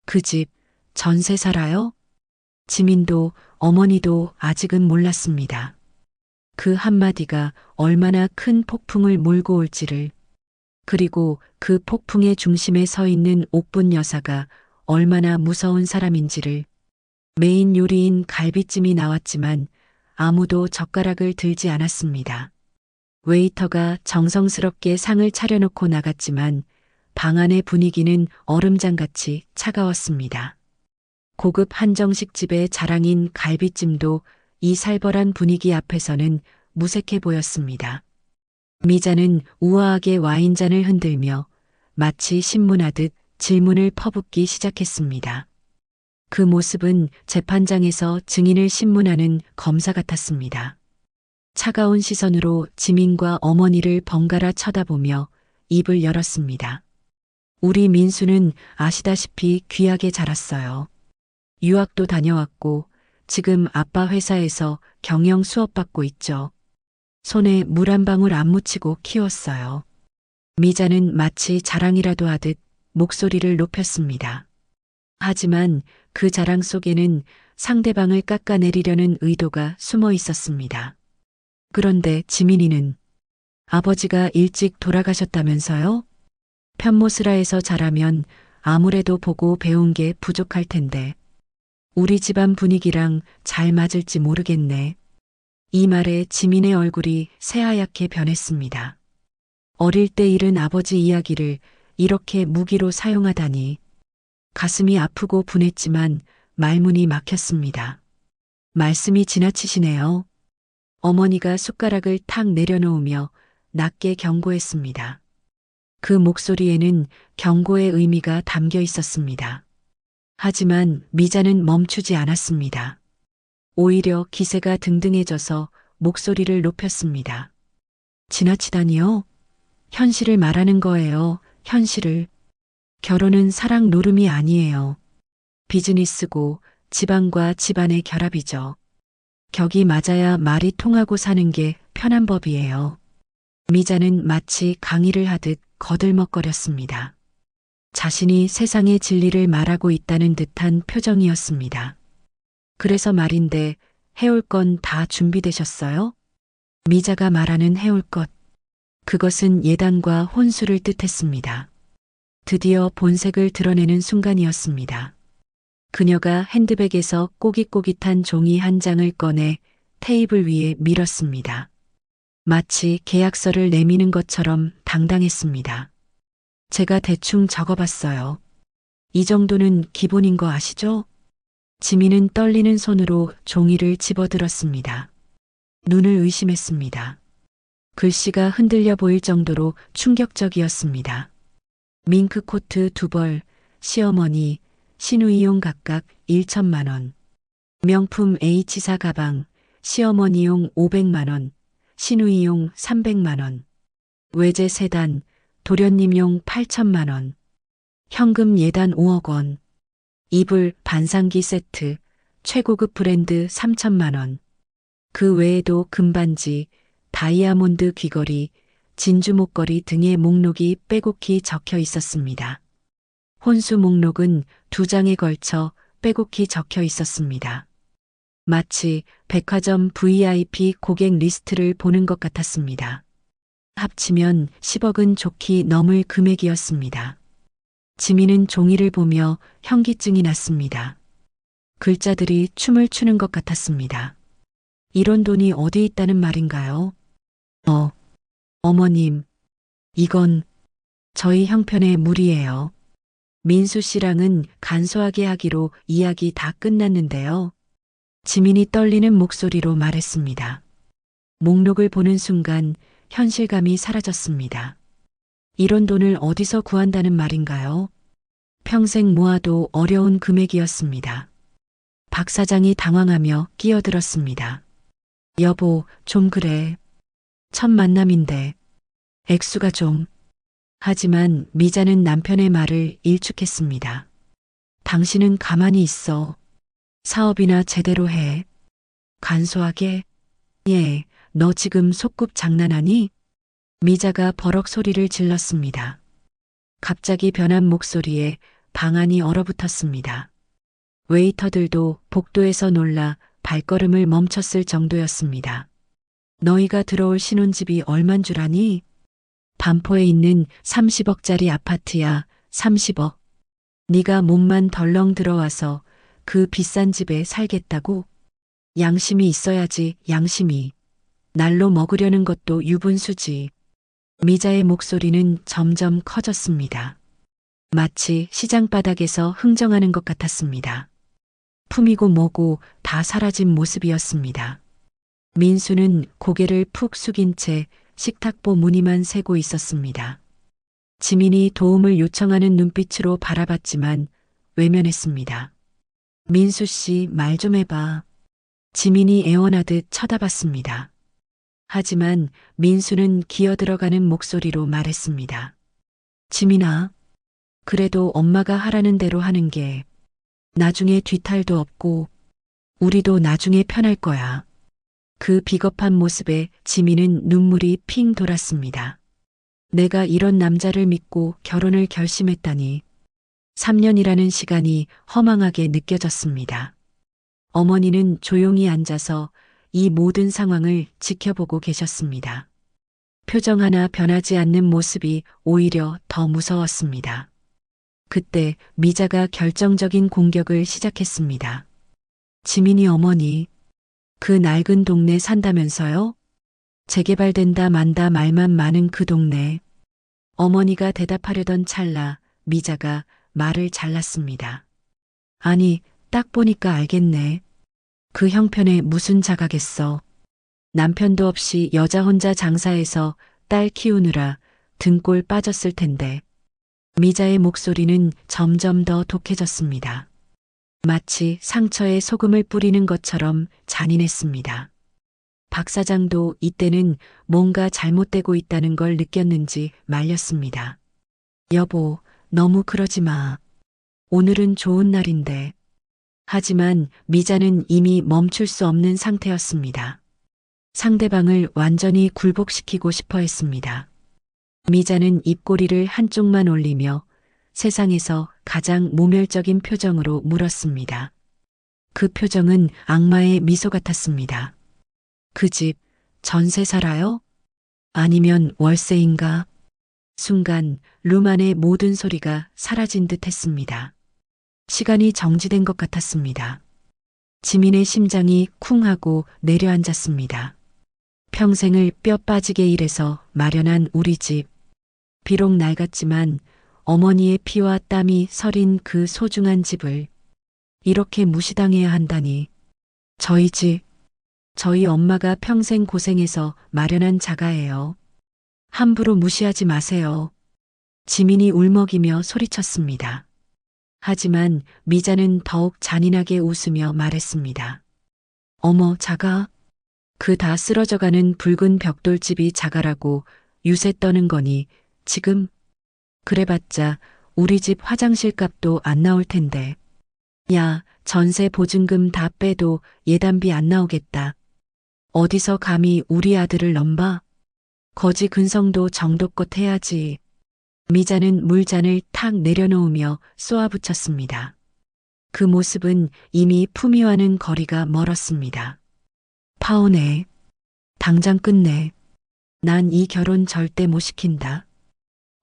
그 집 전세 살아요? 지민도 어머니도 아직은 몰랐습니다. 그 한마디가 얼마나 큰 폭풍을 몰고 올지를, 그리고 그 폭풍의 중심에 서 있는 옥분 여사가 얼마나 무서운 사람인지를. 메인 요리인 갈비찜이 나왔지만 아무도 젓가락을 들지 않았습니다. 웨이터가 정성스럽게 상을 차려놓고 나갔지만 방 안의 분위기는 얼음장같이 차가웠습니다. 고급 한정식 집의 자랑인 갈비찜도 이 살벌한 분위기 앞에서는 무색해 보였습니다. 미자는 우아하게 와인잔을 흔들며 마치 신문하듯 질문을 퍼붓기 시작했습니다. 그 모습은 재판장에서 증인을 신문하는 검사 같았습니다. 차가운 시선으로 지민과 어머니를 번갈아 쳐다보며 입을 열었습니다. 우리 민수는 아시다시피 귀하게 자랐어요. 유학도 다녀왔고 지금 아빠 회사에서 경영 수업 받고 있죠. 손에 물 한 방울 안 묻히고 키웠어요. 미자는 마치 자랑이라도 하듯 목소리를 높였습니다. 하지만 그 자랑 속에는 상대방을 깎아내리려는 의도가 숨어 있었습니다. 그런데 지민이는 아버지가 일찍 돌아가셨다면서요? 편모스라에서 자라면 아무래도 보고 배운 게 부족할 텐데 우리 집안 분위기랑 잘 맞을지 모르겠네. 이 말에 지민의 얼굴이 새하얗게 변했습니다. 어릴 때 잃은 아버지 이야기를 이렇게 무기로 사용하다니. 가슴이 아프고 분했지만 말문이 막혔습니다. 말씀이 지나치시네요. 어머니가 숟가락을 탁 내려놓으며 낮게 경고했습니다. 그 목소리에는 경고의 의미가 담겨 있었습니다. 하지만 미자는 멈추지 않았습니다. 오히려 기세가 등등해져서 목소리를 높였습니다. 지나치다니요? 현실을 말하는 거예요, 현실을. 결혼은 사랑 노름이 아니에요. 비즈니스고 집안과 집안의 결합이죠. 격이 맞아야 말이 통하고 사는 게 편한 법이에요. 미자는 마치 강의를 하듯 거들먹거렸습니다. 자신이 세상의 진리를 말하고 있다는 듯한 표정이었습니다. 그래서 말인데 해올 건 다 준비되셨어요? 미자가 말하는 해올 것. 그것은 예단과 혼수를 뜻했습니다. 드디어 본색을 드러내는 순간이었습니다. 그녀가 핸드백에서 꼬깃꼬깃한 종이 한 장을 꺼내 테이블 위에 밀었습니다. 마치 계약서를 내미는 것처럼 당당했습니다. 제가 대충 적어봤어요. 이 정도는 기본인 거 아시죠? 지민은 떨리는 손으로 종이를 집어들었습니다. 눈을 의심했습니다. 글씨가 흔들려 보일 정도로 충격적이었습니다. 밍크 코트 2벌, 시어머니, 신우이용 각각 1천만 원. 명품 H사 가방, 시어머니용 500만 원, 신우이용 300만 원. 외제 세단, 도련님용 8천만 원. 현금 예단 5억 원. 이불 반상기 세트, 최고급 브랜드 3천만 원. 그 외에도 금반지, 다이아몬드 귀걸이, 진주 목걸이 등의 목록이 빼곡히 적혀 있었습니다. 혼수 목록은 2장에 걸쳐 빼곡히 적혀 있었습니다. 마치 백화점 VIP 고객 리스트를 보는 것 같았습니다. 합치면 10억은 좋게 넘을 금액이었습니다. 지민은 종이를 보며 현기증이 났습니다. 글자들이 춤을 추는 것 같았습니다. 이런 돈이 어디 있다는 말인가요? 어머님, 이건 저희 형편의 무리예요. 민수 씨랑은 간소하게 하기로 이야기 다 끝났는데요. 지민이 떨리는 목소리로 말했습니다. 목록을 보는 순간 현실감이 사라졌습니다. 이런 돈을 어디서 구한다는 말인가요? 평생 모아도 어려운 금액이었습니다. 박 사장이 당황하며 끼어들었습니다. 여보, 좀 그래. 첫 만남인데 액수가 좀. 하지만 미자는 남편의 말을 일축했습니다. 당신은 가만히 있어. 사업이나 제대로 해. 간소하게? 예, 너 지금 속꿉 장난하니? 미자가 버럭 소리를 질렀습니다. 갑자기 변한 목소리에 방 안이 얼어붙었습니다. 웨이터들도 복도에서 놀라 발걸음을 멈췄을 정도였습니다. 너희가 들어올 신혼집이 얼만 줄 아니? 반포에 있는 30억짜리 아파트야, 30억. 네가 몸만 덜렁 들어와서 그 비싼 집에 살겠다고? 양심이 있어야지, 양심이. 날로 먹으려는 것도 유분수지. 미자의 목소리는 점점 커졌습니다. 마치 시장 바닥에서 흥정하는 것 같았습니다. 품이고 뭐고 다 사라진 모습이었습니다. 민수는 고개를 푹 숙인 채 식탁보 무늬만 세고 있었습니다. 지민이 도움을 요청하는 눈빛으로 바라봤지만 외면했습니다. 민수 씨, 말 좀 해봐. 지민이 애원하듯 쳐다봤습니다. 하지만 민수는 기어들어가는 목소리로 말했습니다. 지민아, 그래도 엄마가 하라는 대로 하는 게 나중에 뒤탈도 없고 우리도 나중에 편할 거야. 그 비겁한 모습에 지민은 눈물이 핑 돌았습니다. 내가 이런 남자를 믿고 결혼을 결심했다니. 3년이라는 시간이 허망하게 느껴졌습니다. 어머니는 조용히 앉아서 이 모든 상황을 지켜보고 계셨습니다. 표정 하나 변하지 않는 모습이 오히려 더 무서웠습니다. 그때 미자가 결정적인 공격을 시작했습니다. 지민이 어머니, 그 낡은 동네 산다면서요? 재개발된다 만다 말만 많은 그 동네. 어머니가 대답하려던 찰나 미자가 말을 잘랐습니다. 아니, 딱 보니까 알겠네. 그 형편에 무슨 자가겠어. 남편도 없이 여자 혼자 장사해서 딸 키우느라 등골 빠졌을 텐데. 미자의 목소리는 점점 더 독해졌습니다. 마치 상처에 소금을 뿌리는 것처럼 잔인했습니다. 박 사장도 이때는 뭔가 잘못되고 있다는 걸 느꼈는지 말렸습니다. 여보, 너무 그러지 마. 오늘은 좋은 날인데. 하지만 미자는 이미 멈출 수 없는 상태였습니다. 상대방을 완전히 굴복시키고 싶어 했습니다. 미자는 입꼬리를 한쪽만 올리며 세상에서 가장 모멸적인 표정으로 물었습니다. 그 표정은 악마의 미소 같았습니다. 그 집 전세 살아요? 아니면 월세인가? 순간 룸 안의 모든 소리가 사라진 듯 했습니다. 시간이 정지된 것 같았습니다. 지민의 심장이 쿵 하고 내려앉았습니다. 평생을 뼈 빠지게 일해서 마련한 우리 집. 비록 낡았지만 어머니의 피와 땀이 서린 그 소중한 집을 이렇게 무시당해야 한다니. 저희 집, 저희 엄마가 평생 고생해서 마련한 자가예요. 함부로 무시하지 마세요. 지민이 울먹이며 소리쳤습니다. 하지만 미자는 더욱 잔인하게 웃으며 말했습니다. 어머, 자가? 그 다 쓰러져가는 붉은 벽돌집이 자가라고 유세 떠는 거니 지금? 그래봤자 우리 집 화장실 값도 안 나올 텐데. 야, 전세 보증금 다 빼도 예단비 안 나오겠다. 어디서 감히 우리 아들을 넘봐? 거지 근성도 정도껏 해야지. 미자는 물잔을 탁 내려놓으며 쏘아붙였습니다. 그 모습은 이미 품위와는 거리가 멀었습니다. 파혼해. 당장 끝내. 난 이 결혼 절대 못 시킨다.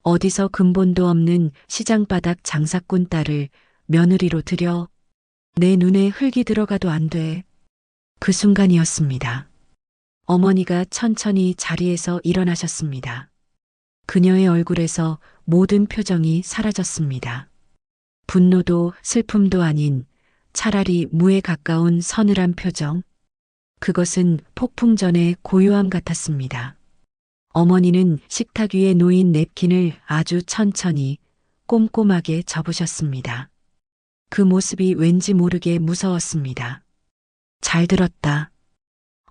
어디서 근본도 없는 시장바닥 장사꾼 딸을 며느리로 들여. 내 눈에 흙이 들어가도 안 돼. 그 순간이었습니다. 어머니가 천천히 자리에서 일어나셨습니다. 그녀의 얼굴에서 모든 표정이 사라졌습니다. 분노도 슬픔도 아닌 차라리 무에 가까운 서늘한 표정. 그것은 폭풍 전의 고요함 같았습니다. 어머니는 식탁 위에 놓인 냅킨을 아주 천천히 꼼꼼하게 접으셨습니다. 그 모습이 왠지 모르게 무서웠습니다. 잘 들었다.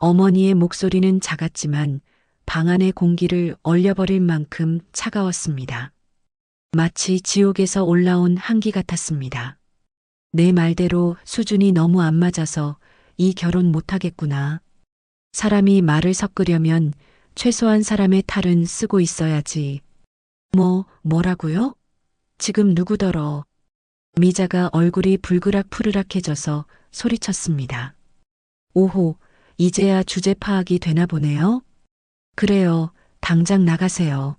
어머니의 목소리는 작았지만 방 안의 공기를 얼려버릴 만큼 차가웠습니다. 마치 지옥에서 올라온 한기 같았습니다. 내 말대로 수준이 너무 안 맞아서 이 결혼 못하겠구나. 사람이 말을 섞으려면 최소한 사람의 탈은 쓰고 있어야지. 뭐라고요? 지금 누구더러. 미자가 얼굴이 불그락 푸르락해져서 소리쳤습니다. 오호, 이제야 주제 파악이 되나 보네요. 그래요, 당장 나가세요.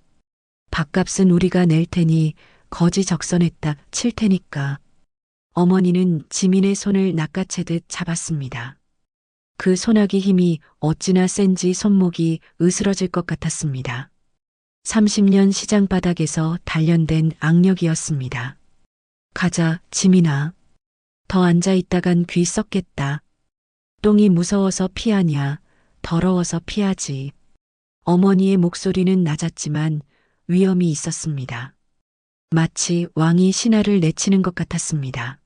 밥값은 우리가 낼 테니 거지 적선했다 칠 테니까. 어머니는 지민의 손을 낚아채듯 잡았습니다. 그 소나기 힘이 어찌나 센지 손목이 으스러질 것 같았습니다. 30년 시장 바닥에서 단련된 악력이었습니다. 가자, 지민아. 더 앉아있다간 귀 썩겠다. 똥이 무서워서 피하냐, 더러워서 피하지. 어머니의 목소리는 낮았지만 위험이 있었습니다. 마치 왕이 신하를 내치는 것 같았습니다.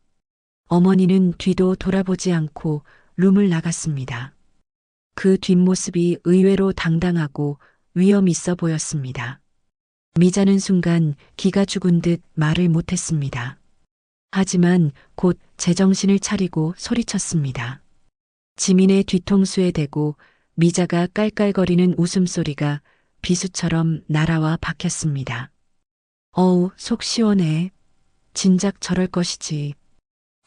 어머니는 뒤도 돌아보지 않고 룸을 나갔습니다. 그 뒷모습이 의외로 당당하고 위험 있어 보였습니다. 미자는 순간 기가 죽은 듯 말을 못했습니다. 하지만 곧 제정신을 차리고 소리쳤습니다. 지민의 뒤통수에 대고 미자가 깔깔거리는 웃음소리가 비수처럼 날아와 박혔습니다. 어우, 속 시원해. 진작 저럴 것이지.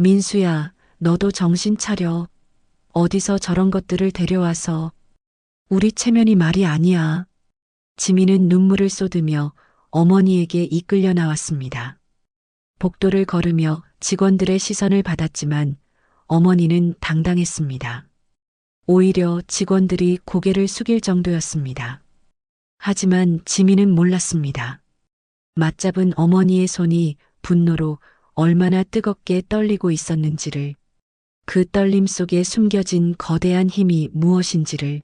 민수야, 너도 정신 차려. 어디서 저런 것들을 데려와서. 우리 체면이 말이 아니야. 지민은 눈물을 쏟으며 어머니에게 이끌려 나왔습니다. 복도를 걸으며 직원들의 시선을 받았지만 어머니는 당당했습니다. 오히려 직원들이 고개를 숙일 정도였습니다. 하지만 지민은 몰랐습니다. 맞잡은 어머니의 손이 분노로 얼마나 뜨겁게 떨리고 있었는지를, 그 떨림 속에 숨겨진 거대한 힘이 무엇인지를,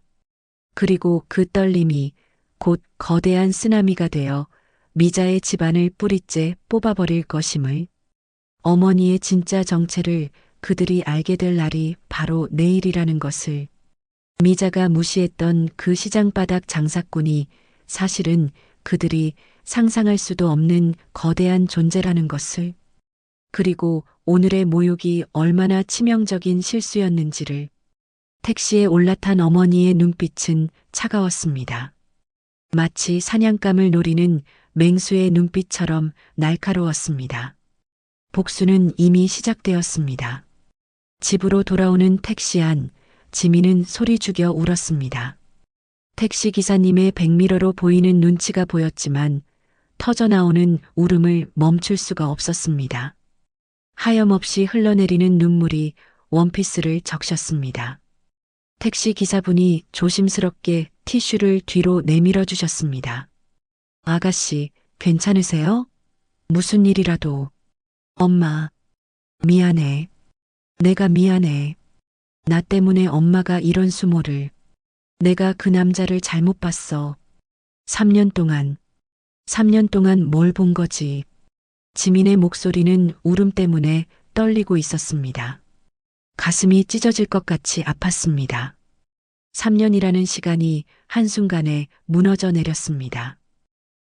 그리고 그 떨림이 곧 거대한 쓰나미가 되어 미자의 집안을 뿌리째 뽑아버릴 것임을, 어머니의 진짜 정체를 그들이 알게 될 날이 바로 내일이라는 것을, 미자가 무시했던 그 시장바닥 장사꾼이 사실은 그들이 상상할 수도 없는 거대한 존재라는 것을, 그리고 오늘의 모욕이 얼마나 치명적인 실수였는지를. 택시에 올라탄 어머니의 눈빛은 차가웠습니다. 마치 사냥감을 노리는 맹수의 눈빛처럼 날카로웠습니다. 복수는 이미 시작되었습니다. 집으로 돌아오는 택시 안, 지민은 소리 죽여 울었습니다. 택시 기사님의 백미러로 보이는 눈치가 보였지만 터져나오는 울음을 멈출 수가 없었습니다. 하염없이 흘러내리는 눈물이 원피스를 적셨습니다. 택시 기사분이 조심스럽게 티슈를 뒤로 내밀어 주셨습니다. 아가씨, 괜찮으세요? 무슨 일이라도. 엄마, 미안해. 내가 미안해. 나 때문에 엄마가 이런 수모를. 내가 그 남자를 잘못 봤어. 3년 동안 뭘 본 거지. 지민의 목소리는 울음 때문에 떨리고 있었습니다. 가슴이 찢어질 것 같이 아팠습니다. 3년이라는 시간이 한순간에 무너져 내렸습니다.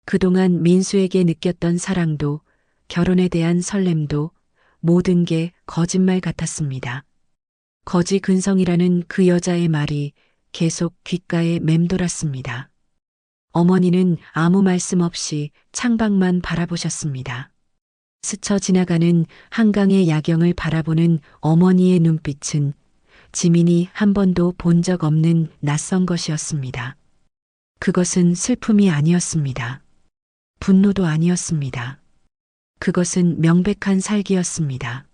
그동안 민수에게 느꼈던 사랑도, 결혼에 대한 설렘도 모든 게 거짓말 같았습니다. 거지 근성이라는 그 여자의 말이 계속 귓가에 맴돌았습니다. 어머니는 아무 말씀 없이 창밖만 바라보셨습니다. 스쳐 지나가는 한강의 야경을 바라보는 어머니의 눈빛은 지민이 한 번도 본 적 없는 낯선 것이었습니다. 그것은 슬픔이 아니었습니다. 분노도 아니었습니다. 그것은 명백한 살기였습니다.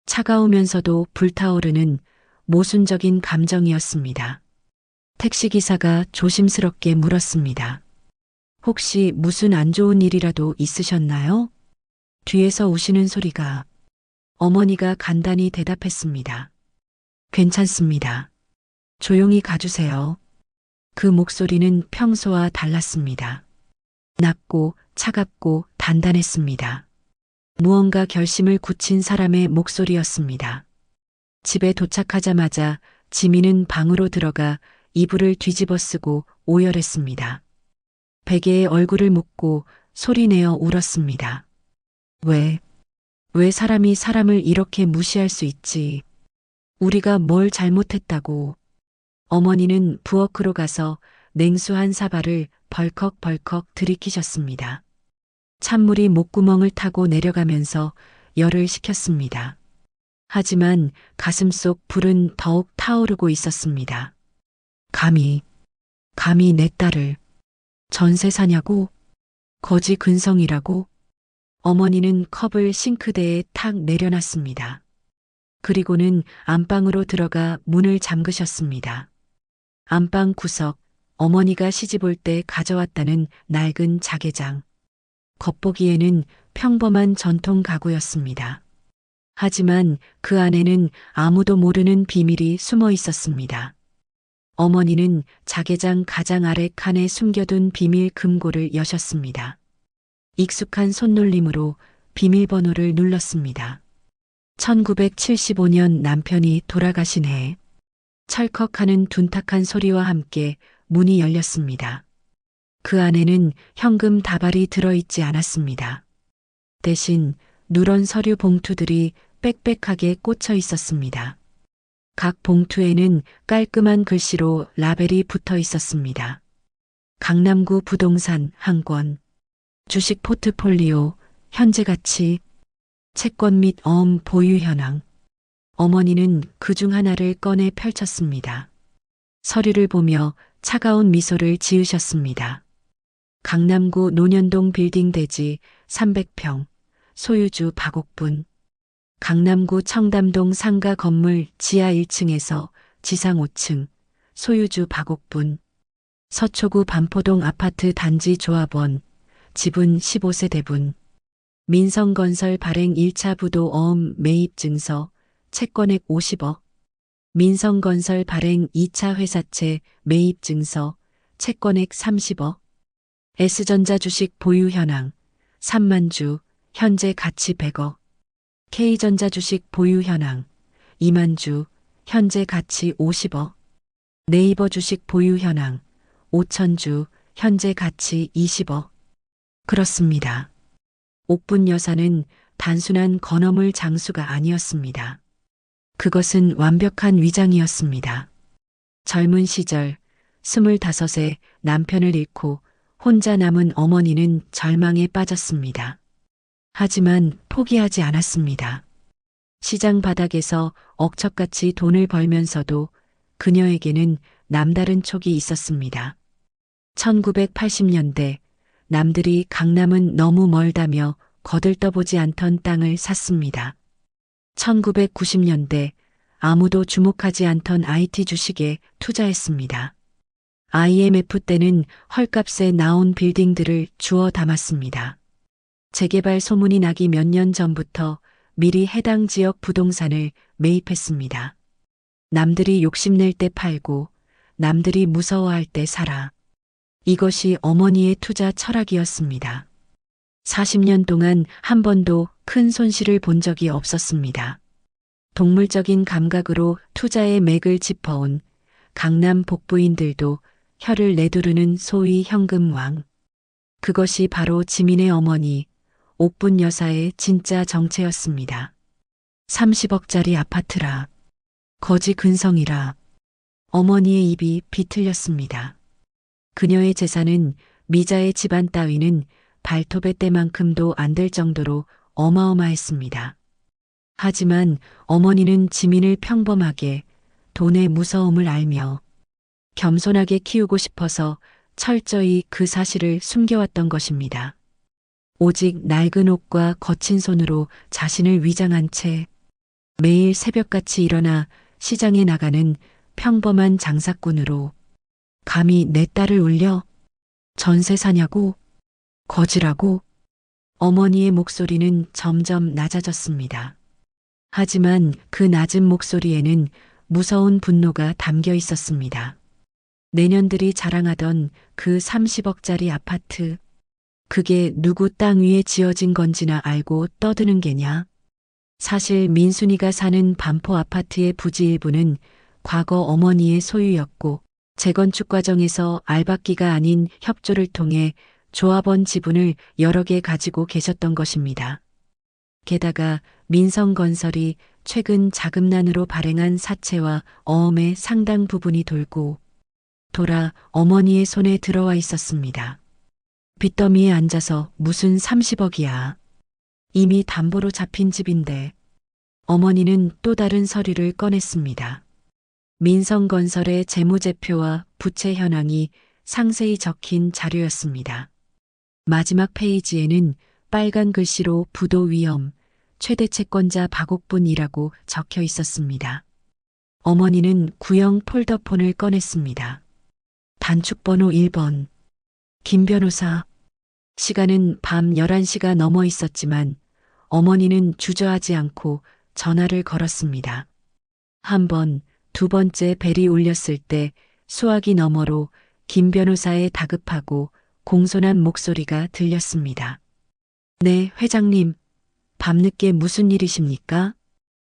차가우면서도 불타오르는 모순적인 감정이었습니다. 택시기사가 조심스럽게 물었습니다. 혹시 무슨 안 좋은 일이라도 있으셨나요? 뒤에서 우시는 소리가. 어머니가 간단히 대답했습니다. 괜찮습니다. 조용히 가주세요. 그 목소리는 평소와 달랐습니다. 낮고 차갑고 단단했습니다. 무언가 결심을 굳힌 사람의 목소리였습니다. 집에 도착하자마자 지민은 방으로 들어가 이불을 뒤집어 쓰고 오열했습니다. 베개에 얼굴을 묻고 소리내어 울었습니다. 왜 사람이 사람을 이렇게 무시할 수 있지? 우리가 뭘 잘못했다고. 어머니는 부엌으로 가서 냉수 한 사발을 벌컥벌컥 들이키셨습니다. 찬물이 목구멍을 타고 내려가면서 열을 식혔습니다. 하지만 가슴속 불은 더욱 타오르고 있었습니다. 감히 내 딸을 전세 사냐고? 거지 근성이라고? 어머니는 컵을 싱크대에 탁 내려놨습니다. 그리고는 안방으로 들어가 문을 잠그셨습니다. 안방 구석, 어머니가 시집올 때 가져왔다는 낡은 자개장. 겉보기에는 평범한 전통 가구였습니다. 하지만 그 안에는 아무도 모르는 비밀이 숨어 있었습니다. 어머니는 자개장 가장 아래 칸에 숨겨둔 비밀 금고를 여셨습니다. 익숙한 손놀림으로 비밀번호를 눌렀습니다. 1975년 남편이 돌아가신 해, 철컥하는 둔탁한 소리와 함께 문이 열렸습니다. 그 안에는 현금 다발이 들어있지 않았습니다. 대신 누런 서류 봉투들이 빽빽하게 꽂혀 있었습니다. 각 봉투에는 깔끔한 글씨로 라벨이 붙어 있었습니다. 강남구 부동산 한 권, 주식 포트폴리오, 현재 가치, 채권 및 어음 보유 현황. 어머니는 그중 하나를 꺼내 펼쳤습니다. 서류를 보며 차가운 미소를 지으셨습니다. 강남구 논현동 빌딩 대지 300평, 소유주 박옥분. 강남구 청담동 상가 건물 지하 1층에서 지상 5층, 소유주 박옥분. 서초구 반포동 아파트 단지 조합원, 지분 15세 대분. 민성건설 발행 1차 부도 어음 매입 증서, 채권액 50억. 민성건설 발행 2차 회사채 매입 증서, 채권액 30억. S전자 주식 보유 현황, 3만 주, 현재 가치 100억. K전자 주식 보유 현황, 2만 주, 현재 가치 50억. 네이버 주식 보유 현황, 5천 주, 현재 가치 20억. 그렇습니다. 옥분 여사는 단순한 건어물 장수가 아니었습니다. 그것은 완벽한 위장이었습니다. 젊은 시절 25에 남편을 잃고 혼자 남은 어머니는 절망에 빠졌습니다. 하지만 포기하지 않았습니다. 시장 바닥에서 억척같이 돈을 벌면서도 그녀에게는 남다른 촉이 있었습니다. 1980년대 남들이 강남은 너무 멀다며 거들떠보지 않던 땅을 샀습니다. 1990년대 아무도 주목하지 않던 IT 주식에 투자했습니다. IMF 때는 헐값에 나온 빌딩들을 주워 담았습니다. 재개발 소문이 나기 몇 년 전부터 미리 해당 지역 부동산을 매입했습니다. 남들이 욕심낼 때 팔고 남들이 무서워할 때 사라. 이것이 어머니의 투자 철학이었습니다. 40년 동안 한 번도 큰 손실을 본 적이 없었습니다. 동물적인 감각으로 투자의 맥을 짚어온 강남 복부인들도 혀를 내두르는 소위 현금왕. 그것이 바로 지민의 어머니 옥분 여사의 진짜 정체였습니다. 30억짜리 아파트라. 거지 근성이라. 어머니의 입이 비틀렸습니다. 그녀의 재산은 미자의 집안 따위는 발톱의 때만큼도 안 될 정도로 어마어마했습니다. 하지만 어머니는 지민을 평범하게 돈의 무서움을 알며 겸손하게 키우고 싶어서 철저히 그 사실을 숨겨왔던 것입니다. 오직 낡은 옷과 거친 손으로 자신을 위장한 채 매일 새벽같이 일어나 시장에 나가는 평범한 장사꾼으로 감히 내 딸을 울려 전세 사냐고 거지라고. 어머니의 목소리는 점점 낮아졌습니다. 하지만 그 낮은 목소리에는 무서운 분노가 담겨 있었습니다. 내년들이 자랑하던 그 30억짜리 아파트, 그게 누구 땅 위에 지어진 건지나 알고 떠드는 게냐? 사실 민순이가 사는 반포 아파트의 부지 일부는 과거 어머니의 소유였고 재건축 과정에서 알박기가 아닌 협조를 통해 조합원 지분을 여러 개 가지고 계셨던 것입니다. 게다가 민성건설이 최근 자금난으로 발행한 사채와 어음의 상당 부분이 돌고 돌아 어머니의 손에 들어와 있었습니다. 빚더미에 앉아서 무슨 30억이야. 이미 담보로 잡힌 집인데. 어머니는 또 다른 서류를 꺼냈습니다. 민성건설의 재무제표와 부채 현황이 상세히 적힌 자료였습니다. 마지막 페이지에는 빨간 글씨로 부도 위험, 최대 채권자 박옥분이라고 적혀 있었습니다. 어머니는 구형 폴더폰을 꺼냈습니다. 단축번호 1번. 김 변호사. 시간은 밤 11시가 넘어 있었지만 어머니는 주저하지 않고 전화를 걸었습니다. 한 번, 두 번째 벨이 울렸을 때 수화기 너머로 김 변호사의 다급하고 공손한 목소리가 들렸습니다. 네, 회장님. 밤늦게 무슨 일이십니까?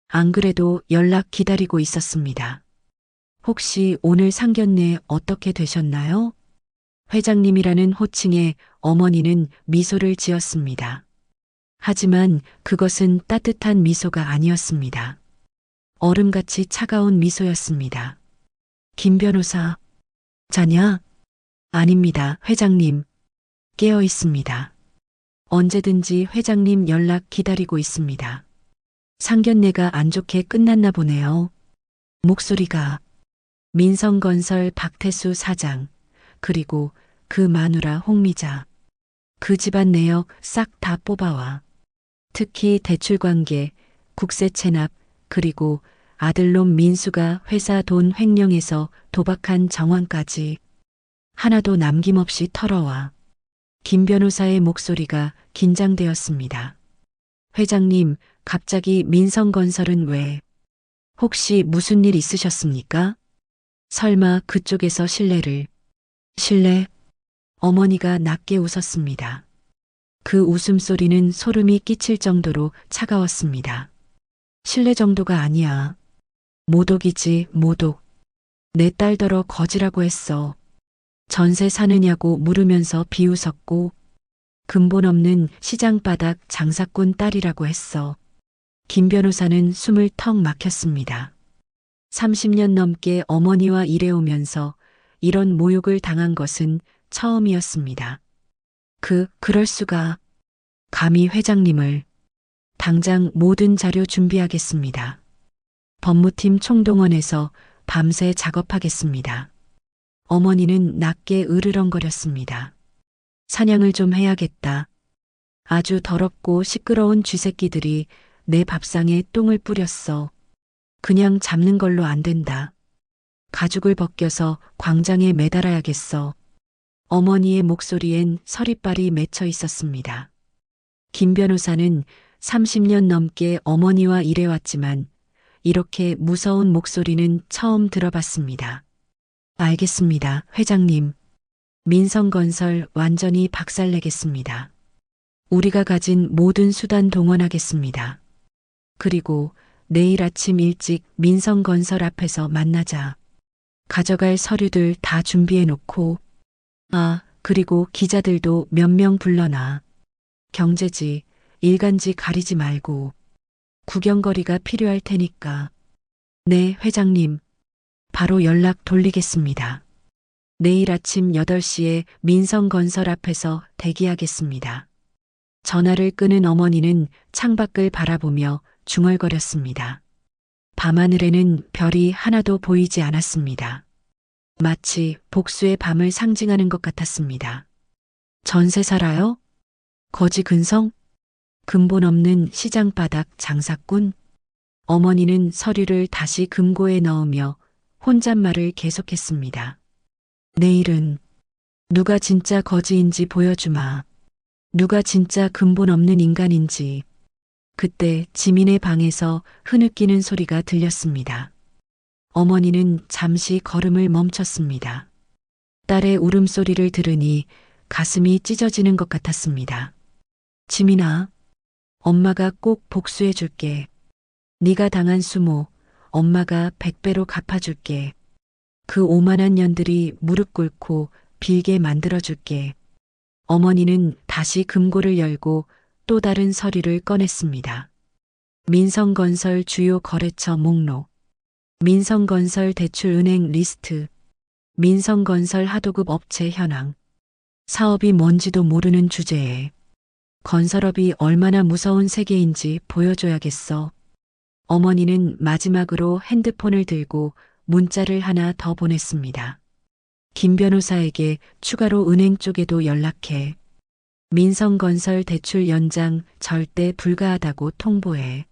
안 그래도 연락 기다리고 있었습니다. 혹시 오늘 상견례 어떻게 되셨나요? 회장님이라는 호칭에 어머니는 미소를 지었습니다. 하지만 그것은 따뜻한 미소가 아니었습니다. 얼음같이 차가운 미소였습니다. 김 변호사, 자냐? 아닙니다, 회장님. 깨어 있습니다. 언제든지 회장님 연락 기다리고 있습니다. 상견례가 안 좋게 끝났나 보네요. 목소리가 민성건설 박태수 사장, 그리고 그 마누라 홍미자, 그 집안 내역 싹 다 뽑아와. 특히 대출관계, 국세 체납, 그리고 아들놈 민수가 회사 돈 횡령해서 도박한 정황까지 하나도 남김없이 털어와. 김 변호사의 목소리가 긴장되었습니다. 회장님, 갑자기 민성건설은 왜? 혹시 무슨 일 있으셨습니까? 설마 그쪽에서 실례를. 실례? 어머니가 낮게 웃었습니다. 그 웃음소리는 소름이 끼칠 정도로 차가웠습니다. 실례 정도가 아니야. 모독이지, 모독. 내 딸더러 거지라고 했어. 전세 사느냐고 물으면서 비웃었고 근본 없는 시장바닥 장사꾼 딸이라고 했어. 김 변호사는 숨을 턱 막혔습니다. 30년 넘게 어머니와 일해오면서 이런 모욕을 당한 것은 처음이었습니다. 그럴 수가. 감히 회장님을. 당장 모든 자료 준비하겠습니다. 법무팀 총동원해서 밤새 작업하겠습니다. 어머니는 낮게 으르렁거렸습니다. 사냥을 좀 해야겠다. 아주 더럽고 시끄러운 쥐새끼들이 내 밥상에 똥을 뿌렸어. 그냥 잡는 걸로 안 된다. 가죽을 벗겨서 광장에 매달아야겠어. 어머니의 목소리엔 서리빨이 맺혀 있었습니다. 김 변호사는 30년 넘게 어머니와 일해왔지만 이렇게 무서운 목소리는 처음 들어봤습니다. 알겠습니다, 회장님. 민성건설 완전히 박살내겠습니다. 우리가 가진 모든 수단 동원하겠습니다. 그리고 내일 아침 일찍 민성건설 앞에서 만나자. 가져갈 서류들 다 준비해놓고, 그리고 기자들도 몇 명 불러놔. 경제지, 일간지 가리지 말고 구경거리가 필요할 테니까. 네, 회장님. 바로 연락 돌리겠습니다. 내일 아침 8시에 민성건설 앞에서 대기하겠습니다. 전화를 끄는 어머니는 창밖을 바라보며 중얼거렸습니다. 밤하늘에는 별이 하나도 보이지 않았습니다. 마치 복수의 밤을 상징하는 것 같았습니다. 전세 살아요? 거지 근성? 근본 없는 시장바닥 장사꾼? 어머니는 서류를 다시 금고에 넣으며 혼잣말을 계속했습니다. 내일은 누가 진짜 거지인지 보여주마. 누가 진짜 근본 없는 인간인지. 그때 지민의 방에서 흐느끼는 소리가 들렸습니다. 어머니는 잠시 걸음을 멈췄습니다. 딸의 울음소리를 들으니 가슴이 찢어지는 것 같았습니다. 지민아, 엄마가 꼭 복수해 줄게. 네가 당한 수모, 엄마가 100배로 갚아줄게. 그 오만한 년들이 무릎 꿇고 빌게 만들어줄게. 어머니는 다시 금고를 열고 또 다른 서류를 꺼냈습니다. 민성건설 주요 거래처 목록, 민성건설 대출은행 리스트, 민성건설 하도급 업체 현황, 사업이 뭔지도 모르는 주제에 건설업이 얼마나 무서운 세계인지 보여줘야겠어. 어머니는 마지막으로 핸드폰을 들고 문자를 하나 더 보냈습니다. 김 변호사에게 추가로 은행 쪽에도 연락해. 민성건설 대출 연장 절대 불가하다고 통보해.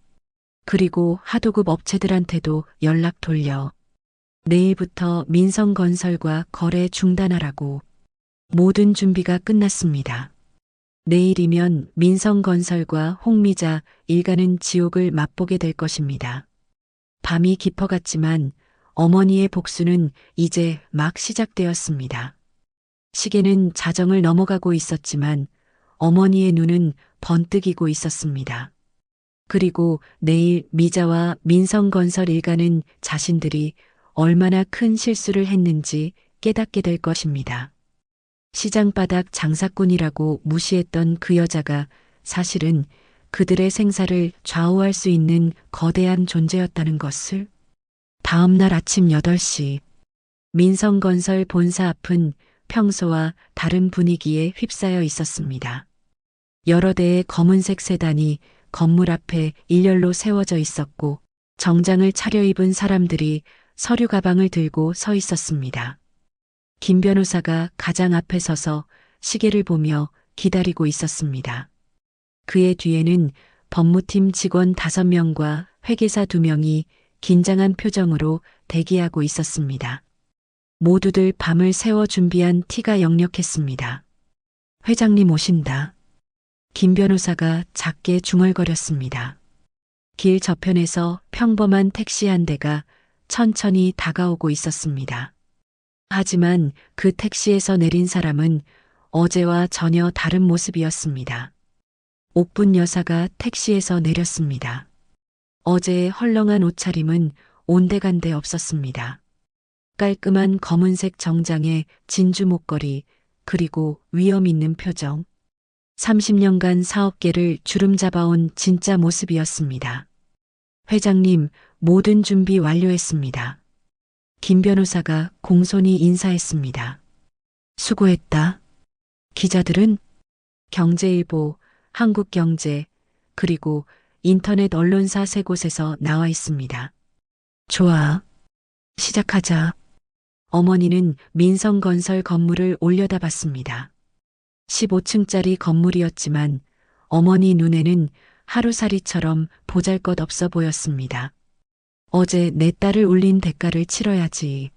그리고 하도급 업체들한테도 연락 돌려. 내일부터 민성건설과 거래 중단하라고. 모든 준비가 끝났습니다. 내일이면 민성건설과 홍미자 일가는 지옥을 맛보게 될 것입니다. 밤이 깊어갔지만 어머니의 복수는 이제 막 시작되었습니다. 시계는 자정을 넘어가고 있었지만 어머니의 눈은 번뜩이고 있었습니다. 그리고 내일 미자와 민성건설 일가는 자신들이 얼마나 큰 실수를 했는지 깨닫게 될 것입니다. 시장바닥 장사꾼이라고 무시했던 그 여자가 사실은 그들의 생사를 좌우할 수 있는 거대한 존재였다는 것을. 다음 날 아침 8시 민성건설 본사 앞은 평소와 다른 분위기에 휩싸여 있었습니다. 여러 대의 검은색 세단이 건물 앞에 일렬로 세워져 있었고 정장을 차려입은 사람들이 서류 가방을 들고 서 있었습니다. 김 변호사가 가장 앞에 서서 시계를 보며 기다리고 있었습니다. 그의 뒤에는 법무팀 직원 5명과 회계사 2명이 긴장한 표정으로 대기하고 있었습니다. 모두들 밤을 새워 준비한 티가 역력했습니다. 회장님 오신다. 김 변호사가 작게 중얼거렸습니다. 길 저편에서 평범한 택시 한 대가 천천히 다가오고 있었습니다. 하지만 그 택시에서 내린 사람은 어제와 전혀 다른 모습이었습니다. 옥분 여사가 택시에서 내렸습니다. 어제의 헐렁한 옷차림은 온데간데 없었습니다. 깔끔한 검은색 정장에 진주 목걸이, 그리고 위험 있는 표정. 30년간 사업계를 주름 잡아온 진짜 모습이었습니다. 회장님, 모든 준비 완료했습니다. 김 변호사가 공손히 인사했습니다. 수고했다. 기자들은 경제일보, 한국경제, 그리고 인터넷 언론사 3곳에서 나와 있습니다. 좋아. 시작하자. 어머니는 민성건설 건물을 올려다봤습니다. 15층짜리 건물이었지만 어머니 눈에는 하루살이처럼 보잘것없어 보였습니다. 어제 내 딸을 울린 대가를 치러야지.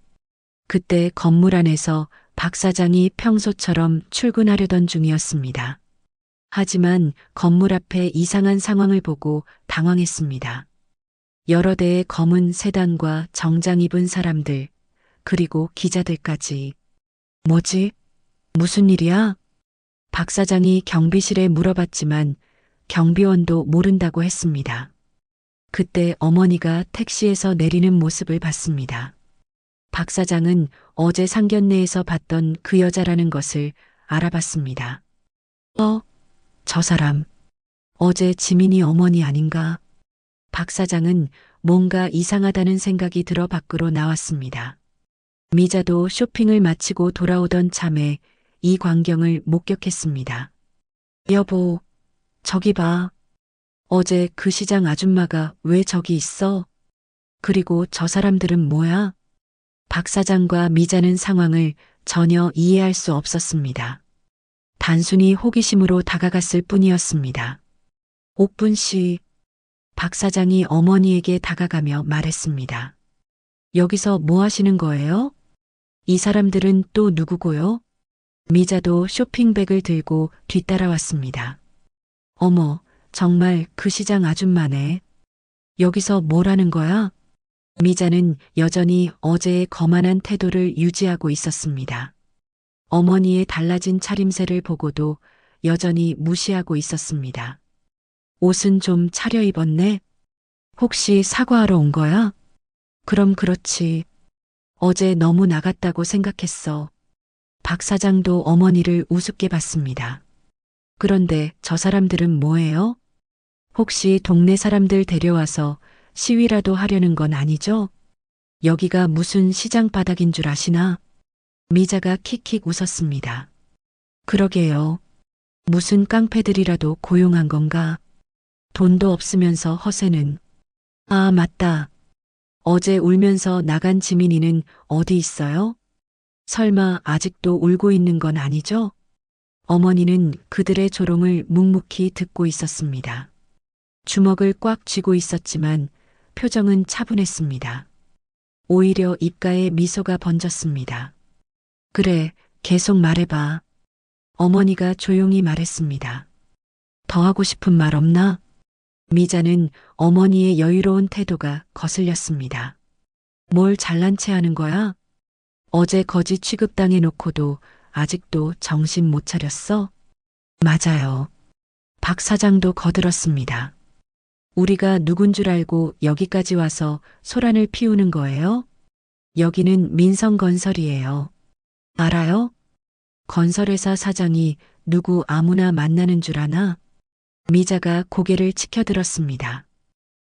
그때 건물 안에서 박 사장이 평소처럼 출근하려던 중이었습니다. 하지만 건물 앞에 이상한 상황을 보고 당황했습니다. 여러 대의 검은 세단과 정장 입은 사람들, 그리고 기자들까지. 뭐지? 무슨 일이야? 박 사장이 경비실에 물어봤지만 경비원도 모른다고 했습니다. 그때 어머니가 택시에서 내리는 모습을 봤습니다. 박 사장은 어제 상견례에서 봤던 그 여자라는 것을 알아봤습니다. 저 사람. 어제 지민이 어머니 아닌가? 박 사장은 뭔가 이상하다는 생각이 들어 밖으로 나왔습니다. 미자도 쇼핑을 마치고 돌아오던 참에 이 광경을 목격했습니다. 여보, 저기 봐. 어제 그 시장 아줌마가 왜 저기 있어? 그리고 저 사람들은 뭐야? 박 사장과 미자는 상황을 전혀 이해할 수 없었습니다. 단순히 호기심으로 다가갔을 뿐이었습니다. 옥분 씨, 박 사장이 어머니에게 다가가며 말했습니다. 여기서 뭐 하시는 거예요? 이 사람들은 또 누구고요? 미자도 쇼핑백을 들고 뒤따라왔습니다. 어머, 정말 그 시장 아줌마네. 여기서 뭘 하는 거야? 미자는 여전히 어제의 거만한 태도를 유지하고 있었습니다. 어머니의 달라진 차림새를 보고도 여전히 무시하고 있었습니다. 옷은 좀 차려입었네? 혹시 사과하러 온 거야? 그럼 그렇지. 어제 너무 나갔다고 생각했어. 박 사장도 어머니를 우습게 봤습니다. 그런데 저 사람들은 뭐예요? 혹시 동네 사람들 데려와서 시위라도 하려는 건 아니죠? 여기가 무슨 시장 바닥인 줄 아시나? 미자가 킥킥 웃었습니다. 그러게요. 무슨 깡패들이라도 고용한 건가? 돈도 없으면서 허세는. 아, 맞다. 어제 울면서 나간 지민이는 어디 있어요? 설마 아직도 울고 있는 건 아니죠? 어머니는 그들의 조롱을 묵묵히 듣고 있었습니다. 주먹을 꽉 쥐고 있었지만 표정은 차분했습니다. 오히려 입가에 미소가 번졌습니다. 그래, 계속 말해봐. 어머니가 조용히 말했습니다. 더 하고 싶은 말 없나? 미자는 어머니의 여유로운 태도가 거슬렸습니다. 뭘 잘난 체 하는 거야? 어제 거지 취급당해 놓고도 아직도 정신 못 차렸어? 맞아요. 박 사장도 거들었습니다. 우리가 누군 줄 알고 여기까지 와서 소란을 피우는 거예요? 여기는 민성건설이에요. 알아요? 건설회사 사장이 누구 아무나 만나는 줄 아나? 미자가 고개를 치켜들었습니다.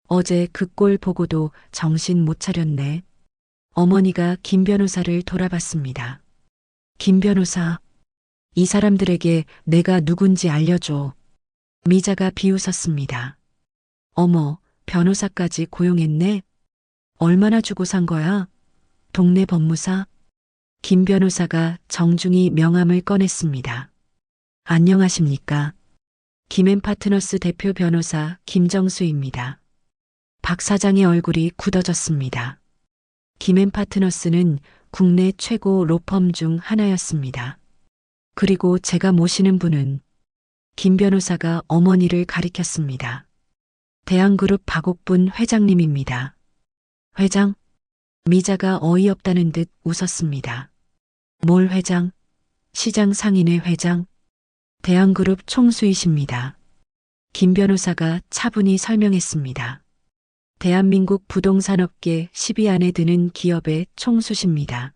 어제 그 꼴 보고도 정신 못 차렸네. 어머니가 김 변호사를 돌아봤습니다. 김 변호사, 이 사람들에게 내가 누군지 알려줘. 미자가 비웃었습니다. 어머, 변호사까지 고용했네? 얼마나 주고 산 거야? 동네 법무사? 김 변호사가 정중히 명함을 꺼냈습니다. 안녕하십니까? 김앤파트너스 대표 변호사 김정수입니다. 박 사장의 얼굴이 굳어졌습니다. 김앤파트너스는 국내 최고 로펌 중 하나였습니다. 그리고 제가 모시는 분은 김 변호사가 어머니를 가리켰습니다. 대한그룹 박옥분 회장님입니다. 회장? 미자가 어이없다는 듯 웃었습니다. 뭘 회장? 시장 상인회 회장? 대한그룹 총수이십니다. 김 변호사가 차분히 설명했습니다. 대한민국 부동산업계 10위 안에 드는 기업의 총수십니다.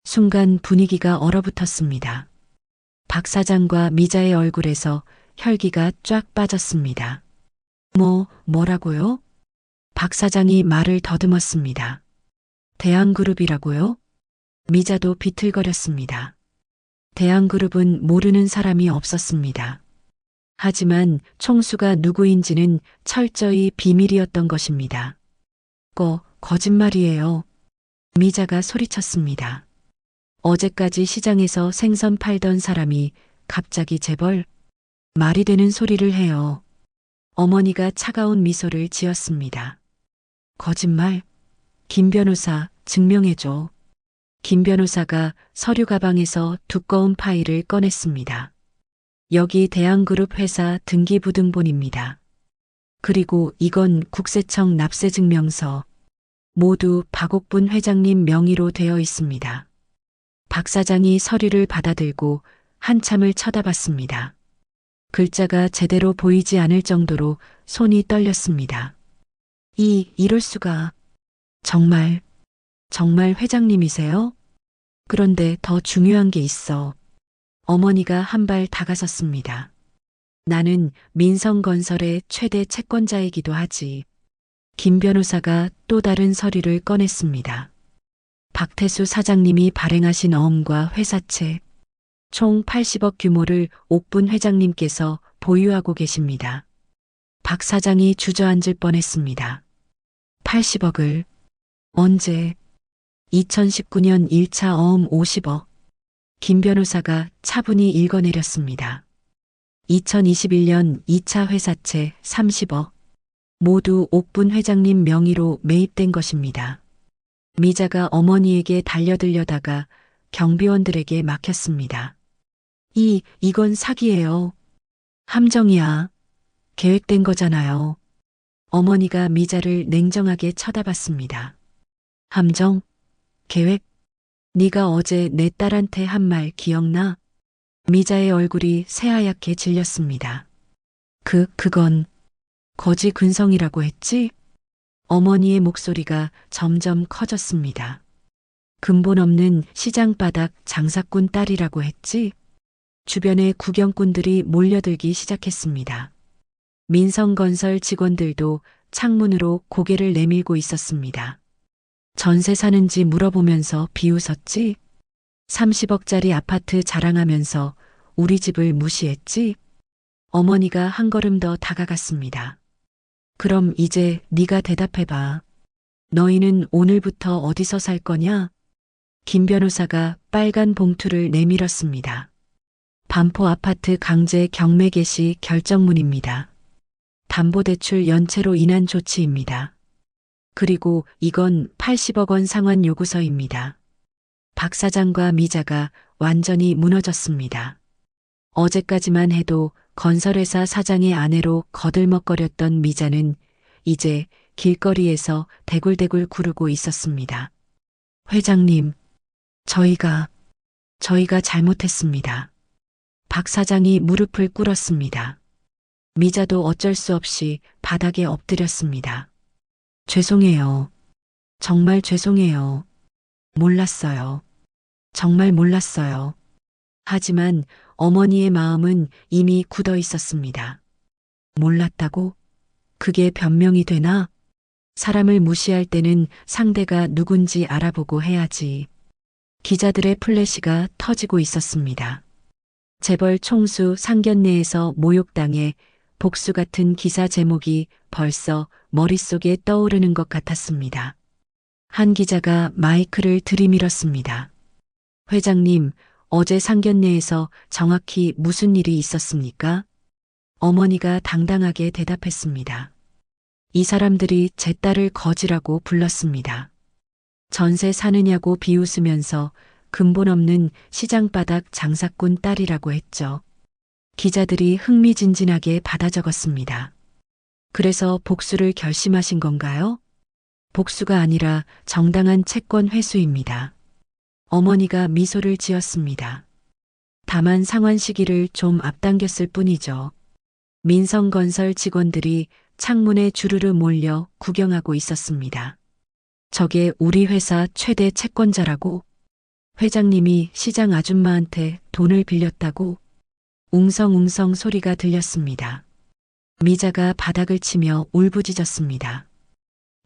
순간 분위기가 얼어붙었습니다. 박 사장과 미자의 얼굴에서 혈기가 쫙 빠졌습니다. 뭐라고요? 박 사장이 말을 더듬었습니다. 대한그룹이라고요? 미자도 비틀거렸습니다. 대한그룹은 모르는 사람이 없었습니다. 하지만 총수가 누구인지는 철저히 비밀이었던 것입니다. 거짓말이에요. 미자가 소리쳤습니다. 어제까지 시장에서 생선 팔던 사람이 갑자기 재벌? 말이 되는 소리를 해요. 어머니가 차가운 미소를 지었습니다. 거짓말? 김 변호사, 증명해줘. 김 변호사가 서류 가방에서 두꺼운 파일을 꺼냈습니다. 여기 대한그룹 회사 등기부등본입니다. 그리고 이건 국세청 납세증명서. 모두 박옥분 회장님 명의로 되어 있습니다. 박 사장이 서류를 받아들고 한참을 쳐다봤습니다. 글자가 제대로 보이지 않을 정도로 손이 떨렸습니다. 이럴 수가. 정말 회장님이세요? 그런데 더 중요한 게 있어. 어머니가 한 발 다가섰습니다. 나는 민성건설의 최대 채권자이기도 하지. 김 변호사가 또 다른 서류를 꺼냈습니다. 박태수 사장님이 발행하신 어음과 회사채 총 80억 규모를 옥분 회장님께서 보유하고 계십니다. 박 사장이 주저앉을 뻔했습니다. 80억을 언제? 2019년 1차 어음 50억. 김 변호사가 차분히 읽어내렸습니다. 2021년 2차 회사채 30억. 모두 옥분 회장님 명의로 매입된 것입니다. 미자가 어머니에게 달려들려다가 경비원들에게 막혔습니다. 이건 사기예요. 함정이야. 계획된 거잖아요. 어머니가 미자를 냉정하게 쳐다봤습니다. 함정? 계획? 네가 어제 내 딸한테 한 말 기억나? 미자의 얼굴이 새하얗게 질렸습니다. 그건 거지 근성이라고 했지? 어머니의 목소리가 점점 커졌습니다. 근본 없는 시장바닥 장사꾼 딸이라고 했지? 주변에 구경꾼들이 몰려들기 시작했습니다. 민성건설 직원들도 창문으로 고개를 내밀고 있었습니다. 전세 사는지 물어보면서 비웃었지? 30억짜리 아파트 자랑하면서 우리 집을 무시했지? 어머니가 한 걸음 더 다가갔습니다. 그럼 이제 네가 대답해봐. 너희는 오늘부터 어디서 살 거냐? 김 변호사가 빨간 봉투를 내밀었습니다. 반포 아파트 강제 경매 개시 결정문입니다. 담보대출 연체로 인한 조치입니다. 그리고 이건 80억 원 상환 요구서입니다. 박 사장과 미자가 완전히 무너졌습니다. 어제까지만 해도 건설회사 사장의 아내로 거들먹거렸던 미자는 이제 길거리에서 대굴대굴 구르고 있었습니다. 회장님, 저희가 잘못했습니다. 박 사장이 무릎을 꿇었습니다. 미자도 어쩔 수 없이 바닥에 엎드렸습니다. 죄송해요. 정말 죄송해요. 몰랐어요. 정말 몰랐어요. 하지만 어머니의 마음은 이미 굳어 있었습니다. 몰랐다고? 그게 변명이 되나? 사람을 무시할 때는 상대가 누군지 알아보고 해야지. 기자들의 플래시가 터지고 있었습니다. 재벌 총수 상견례에서 모욕당해 복수 같은 기사 제목이 벌써 머릿속에 떠오르는 것 같았습니다. 한 기자가 마이크를 들이밀었습니다. 회장님, 어제 상견례에서 정확히 무슨 일이 있었습니까? 어머니가 당당하게 대답했습니다. 이 사람들이 제 딸을 거지라고 불렀습니다. 전세 사느냐고 비웃으면서 근본 없는 시장바닥 장사꾼 딸이라고 했죠. 기자들이 흥미진진하게 받아 적었습니다. 그래서 복수를 결심하신 건가요? 복수가 아니라 정당한 채권 회수입니다. 어머니가 미소를 지었습니다. 다만 상환 시기를 좀 앞당겼을 뿐이죠. 민성건설 직원들이 창문에 주르르 몰려 구경하고 있었습니다. 저게 우리 회사 최대 채권자라고? 회장님이 시장 아줌마한테 돈을 빌렸다고? 웅성웅성 소리가 들렸습니다. 미자가 바닥을 치며 울부짖었습니다.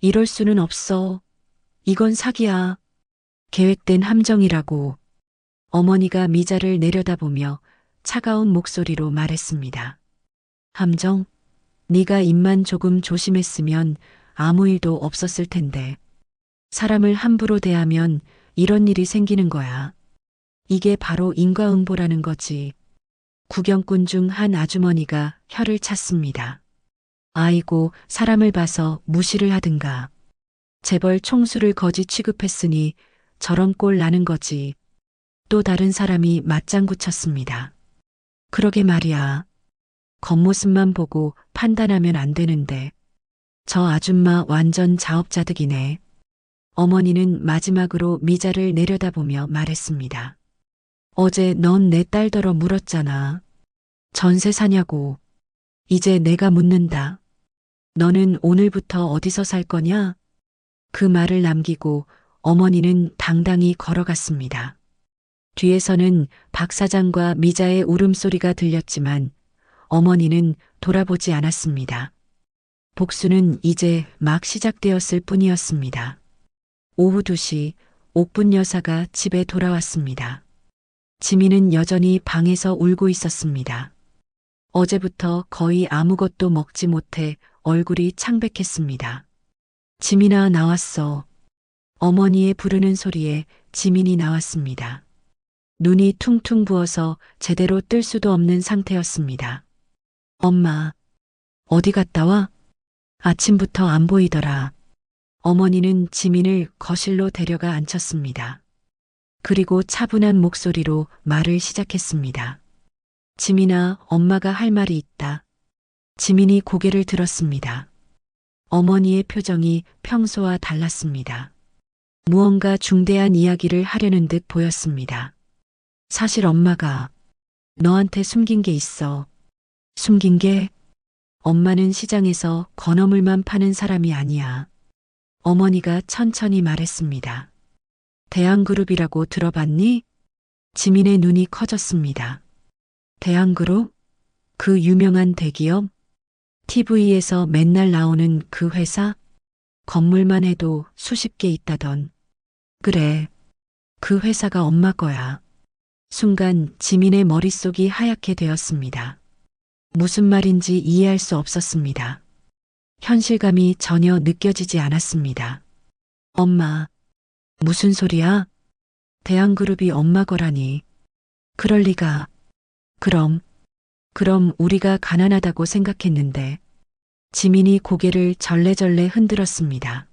이럴 수는 없어. 이건 사기야. 계획된 함정이라고. 어머니가 미자를 내려다보며 차가운 목소리로 말했습니다. 함정? 네가 입만 조금 조심했으면 아무 일도 없었을 텐데. 사람을 함부로 대하면 이런 일이 생기는 거야. 이게 바로 인과응보라는 거지. 구경꾼 중 한 아주머니가 혀를 찼습니다. 아이고, 사람을 봐서 무시를 하든가. 재벌 총수를 거지 취급했으니 저런 꼴 나는 거지. 또 다른 사람이 맞장구 쳤습니다. 그러게 말이야. 겉모습만 보고 판단하면 안 되는데. 저 아줌마 완전 자업자득이네. 어머니는 마지막으로 미자를 내려다보며 말했습니다. 어제 넌 내 딸더러 물었잖아. 전세 사냐고. 이제 내가 묻는다. 너는 오늘부터 어디서 살 거냐? 그 말을 남기고 어머니는 당당히 걸어갔습니다. 뒤에서는 박 사장과 미자의 울음소리가 들렸지만 어머니는 돌아보지 않았습니다. 복수는 이제 막 시작되었을 뿐이었습니다. 오후 2시 옥분 여사가 집에 돌아왔습니다. 지민은 여전히 방에서 울고 있었습니다. 어제부터 거의 아무것도 먹지 못해 얼굴이 창백했습니다. 지민아, 나왔어. 어머니의 부르는 소리에 지민이 나왔습니다. 눈이 퉁퉁 부어서 제대로 뜰 수도 없는 상태였습니다. 엄마, 어디 갔다 와? 아침부터 안 보이더라. 어머니는 지민을 거실로 데려가 앉혔습니다. 그리고 차분한 목소리로 말을 시작했습니다. 지민아, 엄마가 할 말이 있다. 지민이 고개를 들었습니다. 어머니의 표정이 평소와 달랐습니다. 무언가 중대한 이야기를 하려는 듯 보였습니다. 사실 엄마가 너한테 숨긴 게 있어. 숨긴 게? 엄마는 시장에서 건어물만 파는 사람이 아니야. 어머니가 천천히 말했습니다. 대한그룹이라고 들어봤니? 지민의 눈이 커졌습니다. 대한그룹? 그 유명한 대기업? TV에서 맨날 나오는 그 회사? 건물만 해도 수십 개 있다던. 그래. 그 회사가 엄마 거야. 순간 지민의 머릿속이 하얗게 되었습니다. 무슨 말인지 이해할 수 없었습니다. 현실감이 전혀 느껴지지 않았습니다. 엄마, 무슨 소리야? 대한그룹이 엄마 거라니. 그럴 리가. 그럼 우리가 가난하다고 생각했는데. 지민이 고개를 절레절레 흔들었습니다.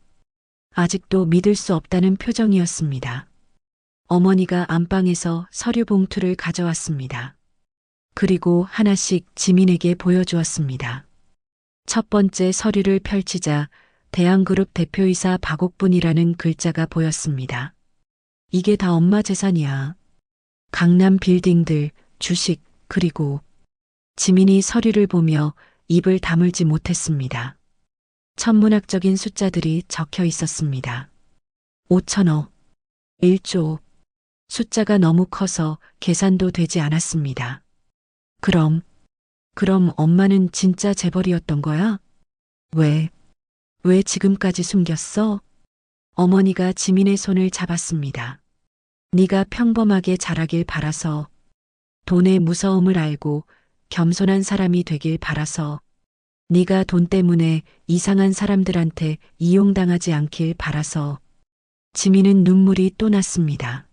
아직도 믿을 수 없다는 표정이었습니다. 어머니가 안방에서 서류 봉투를 가져왔습니다. 그리고 하나씩 지민에게 보여주었습니다. 첫 번째 서류를 펼치자 대한그룹 대표이사 박옥분이라는 글자가 보였습니다. 이게 다 엄마 재산이야. 강남 빌딩들, 주식, 그리고 지민이 서류를 보며 입을 다물지 못했습니다. 천문학적인 숫자들이 적혀 있었습니다. 5천억, 1조. 숫자가 너무 커서 계산도 되지 않았습니다. 그럼 엄마는 진짜 재벌이었던 거야? 왜 지금까지 숨겼어? 어머니가 지민의 손을 잡았습니다. 네가 평범하게 자라길 바라서, 돈의 무서움을 알고 겸손한 사람이 되길 바라서, 네가 돈 때문에 이상한 사람들한테 이용당하지 않길 바라서. 지민은 눈물이 또 났습니다.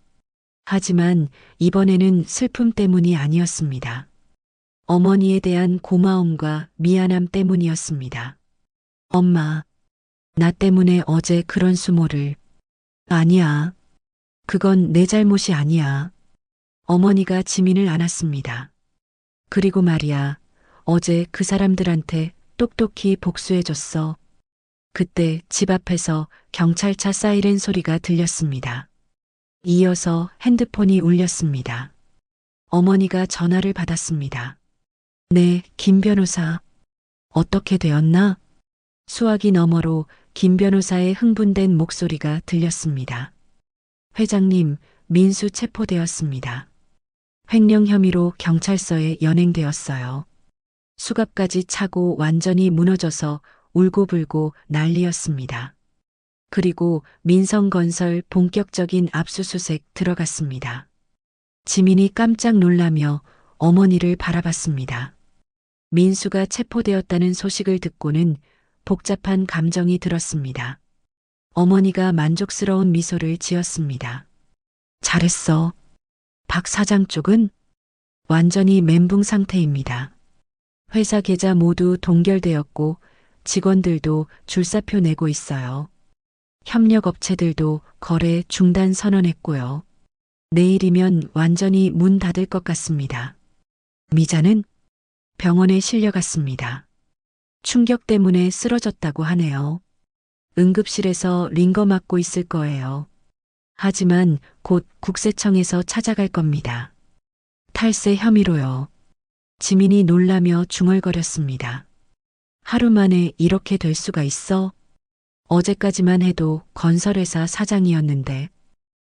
하지만 이번에는 슬픔 때문이 아니었습니다. 어머니에 대한 고마움과 미안함 때문이었습니다. 엄마, 나 때문에 어제 그런 수모를. 아니야. 그건 내 잘못이 아니야. 어머니가 지민을 안았습니다. 그리고 말이야, 어제 그 사람들한테 똑똑히 복수해줬어. 그때 집 앞에서 경찰차 사이렌 소리가 들렸습니다. 이어서 핸드폰이 울렸습니다. 어머니가 전화를 받았습니다. 네, 김 변호사. 어떻게 되었나? 수화기 너머로 김 변호사의 흥분된 목소리가 들렸습니다. 회장님, 민수 체포되었습니다. 횡령 혐의로 경찰서에 연행되었어요. 수갑까지 차고 완전히 무너져서 울고불고 난리였습니다. 그리고 민성건설 본격적인 압수수색 들어갔습니다. 지민이 깜짝 놀라며 어머니를 바라봤습니다. 민수가 체포되었다는 소식을 듣고는 복잡한 감정이 들었습니다. 어머니가 만족스러운 미소를 지었습니다. 잘했어. 박 사장 쪽은 완전히 멘붕 상태입니다. 회사 계좌 모두 동결되었고 직원들도 줄사표 내고 있어요. 협력업체들도 거래 중단 선언했고요. 내일이면 완전히 문 닫을 것 같습니다. 미자는 병원에 실려갔습니다. 충격 때문에 쓰러졌다고 하네요. 응급실에서 링거 맞고 있을 거예요. 하지만 곧 국세청에서 찾아갈 겁니다. 탈세 혐의로요. 지민이 놀라며 중얼거렸습니다. 하루 만에 이렇게 될 수가 있어? 어제까지만 해도 건설회사 사장이었는데.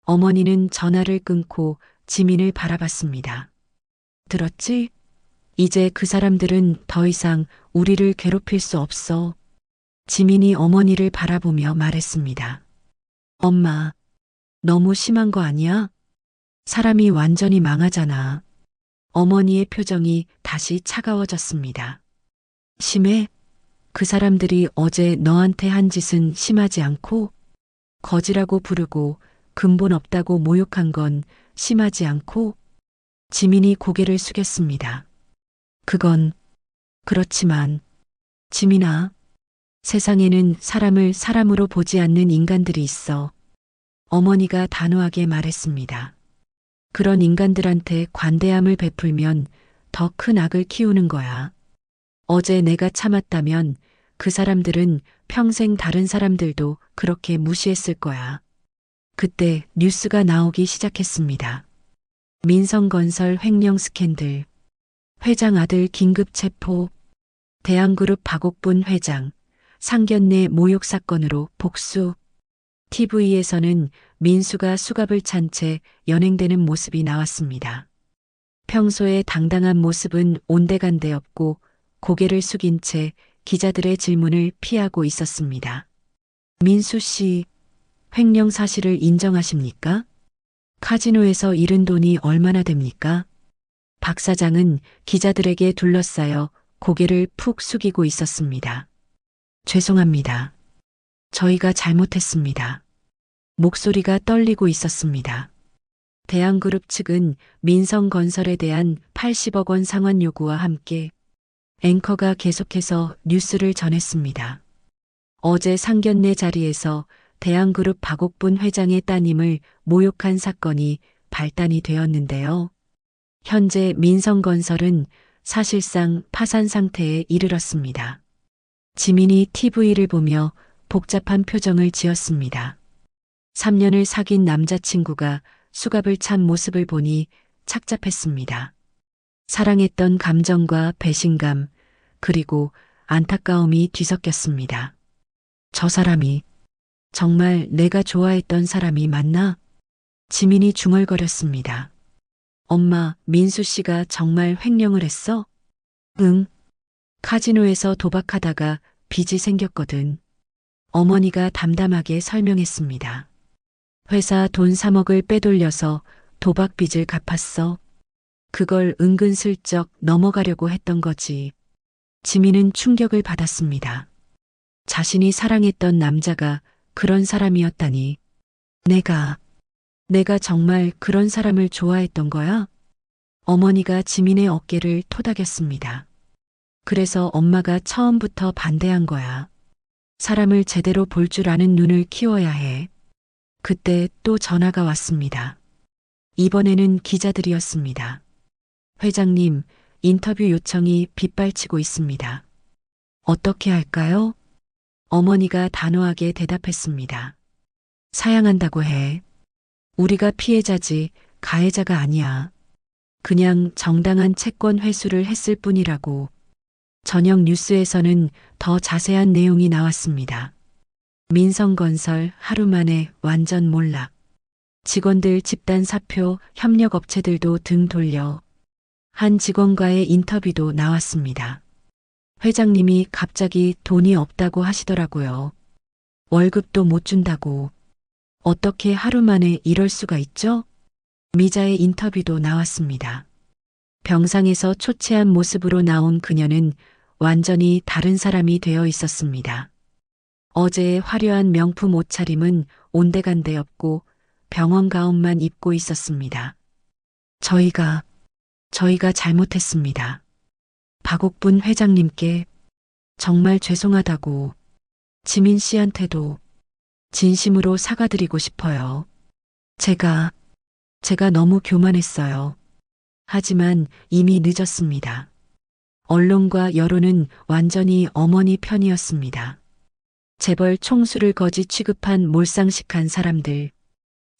어머니는 전화를 끊고 지민을 바라봤습니다. 들었지? 이제 그 사람들은 더 이상 우리를 괴롭힐 수 없어. 지민이 어머니를 바라보며 말했습니다. 엄마, 너무 심한 거 아니야? 사람이 완전히 망하잖아. 어머니의 표정이 다시 차가워졌습니다. 심해? 그 사람들이 어제 너한테 한 짓은 심하지 않고? 거지라고 부르고 근본 없다고 모욕한 건 심하지 않고? 지민이 고개를 숙였습니다. 그건 그렇지만 지민아, 세상에는 사람을 사람으로 보지 않는 인간들이 있어. 어머니가 단호하게 말했습니다. 그런 인간들한테 관대함을 베풀면 더 큰 악을 키우는 거야. 어제 내가 참았다면 그 사람들은 평생 다른 사람들도 그렇게 무시했을 거야. 그때 뉴스가 나오기 시작했습니다. 민성건설 횡령 스캔들, 회장 아들 긴급 체포, 대한그룹 박옥분 회장, 상견례 모욕 사건으로 복수. TV에서는 민수가 수갑을 찬 채 연행되는 모습이 나왔습니다. 평소에 당당한 모습은 온데간데 없고 고개를 숙인 채 기자들의 질문을 피하고 있었습니다. 민수 씨, 횡령 사실을 인정하십니까? 카지노에서 잃은 돈이 얼마나 됩니까? 박 사장은 기자들에게 둘러싸여 고개를 푹 숙이고 있었습니다. 죄송합니다. 저희가 잘못했습니다. 목소리가 떨리고 있었습니다. 대한그룹 측은 민성건설에 대한 80억 원 상환 요구와 함께 앵커가 계속해서 뉴스를 전했습니다. 어제 상견례 자리에서 대한그룹 박옥분 회장의 따님을 모욕한 사건이 발단이 되었는데요. 현재 민성건설은 사실상 파산 상태에 이르렀습니다. 지민이 TV를 보며 복잡한 표정을 지었습니다. 3년을 사귄 남자친구가 수갑을 찬 모습을 보니 착잡했습니다. 사랑했던 감정과 배신감, 그리고 안타까움이 뒤섞였습니다. 저 사람이 정말 내가 좋아했던 사람이 맞나? 지민이 중얼거렸습니다. 엄마, 민수 씨가 정말 횡령을 했어? 응. 카지노에서 도박하다가 빚이 생겼거든. 어머니가 담담하게 설명했습니다. 회사 돈 3억을 빼돌려서 도박 빚을 갚았어. 그걸 은근슬쩍 넘어가려고 했던 거지. 지민은 충격을 받았습니다. 자신이 사랑했던 남자가 그런 사람이었다니. 내가 정말 그런 사람을 좋아했던 거야? 어머니가 지민의 어깨를 토닥였습니다. 그래서 엄마가 처음부터 반대한 거야. 사람을 제대로 볼 줄 아는 눈을 키워야 해. 그때 또 전화가 왔습니다. 이번에는 기자들이었습니다. 회장님, 인터뷰 요청이 빗발치고 있습니다. 어떻게 할까요? 어머니가 단호하게 대답했습니다. 사양한다고 해. 우리가 피해자지 가해자가 아니야. 그냥 정당한 채권 회수를 했을 뿐이라고. 저녁 뉴스에서는 더 자세한 내용이 나왔습니다. 민성건설 하루 만에 완전 몰락. 직원들 집단 사표, 협력업체들도 등 돌려. 한 직원과의 인터뷰도 나왔습니다. 회장님이 갑자기 돈이 없다고 하시더라고요. 월급도 못 준다고. 어떻게 하루 만에 이럴 수가 있죠? 미자의 인터뷰도 나왔습니다. 병상에서 초췌한 모습으로 나온 그녀는 완전히 다른 사람이 되어 있었습니다. 어제의 화려한 명품 옷차림은 온데간데 없고 병원 가운만 입고 있었습니다. 저희가 잘못했습니다. 박옥분 회장님께 정말 죄송하다고 지민 씨한테도 진심으로 사과드리고 싶어요. 제가 너무 교만했어요. 하지만 이미 늦었습니다. 언론과 여론은 완전히 어머니 편이었습니다. 재벌 총수를 거지 취급한 몰상식한 사람들,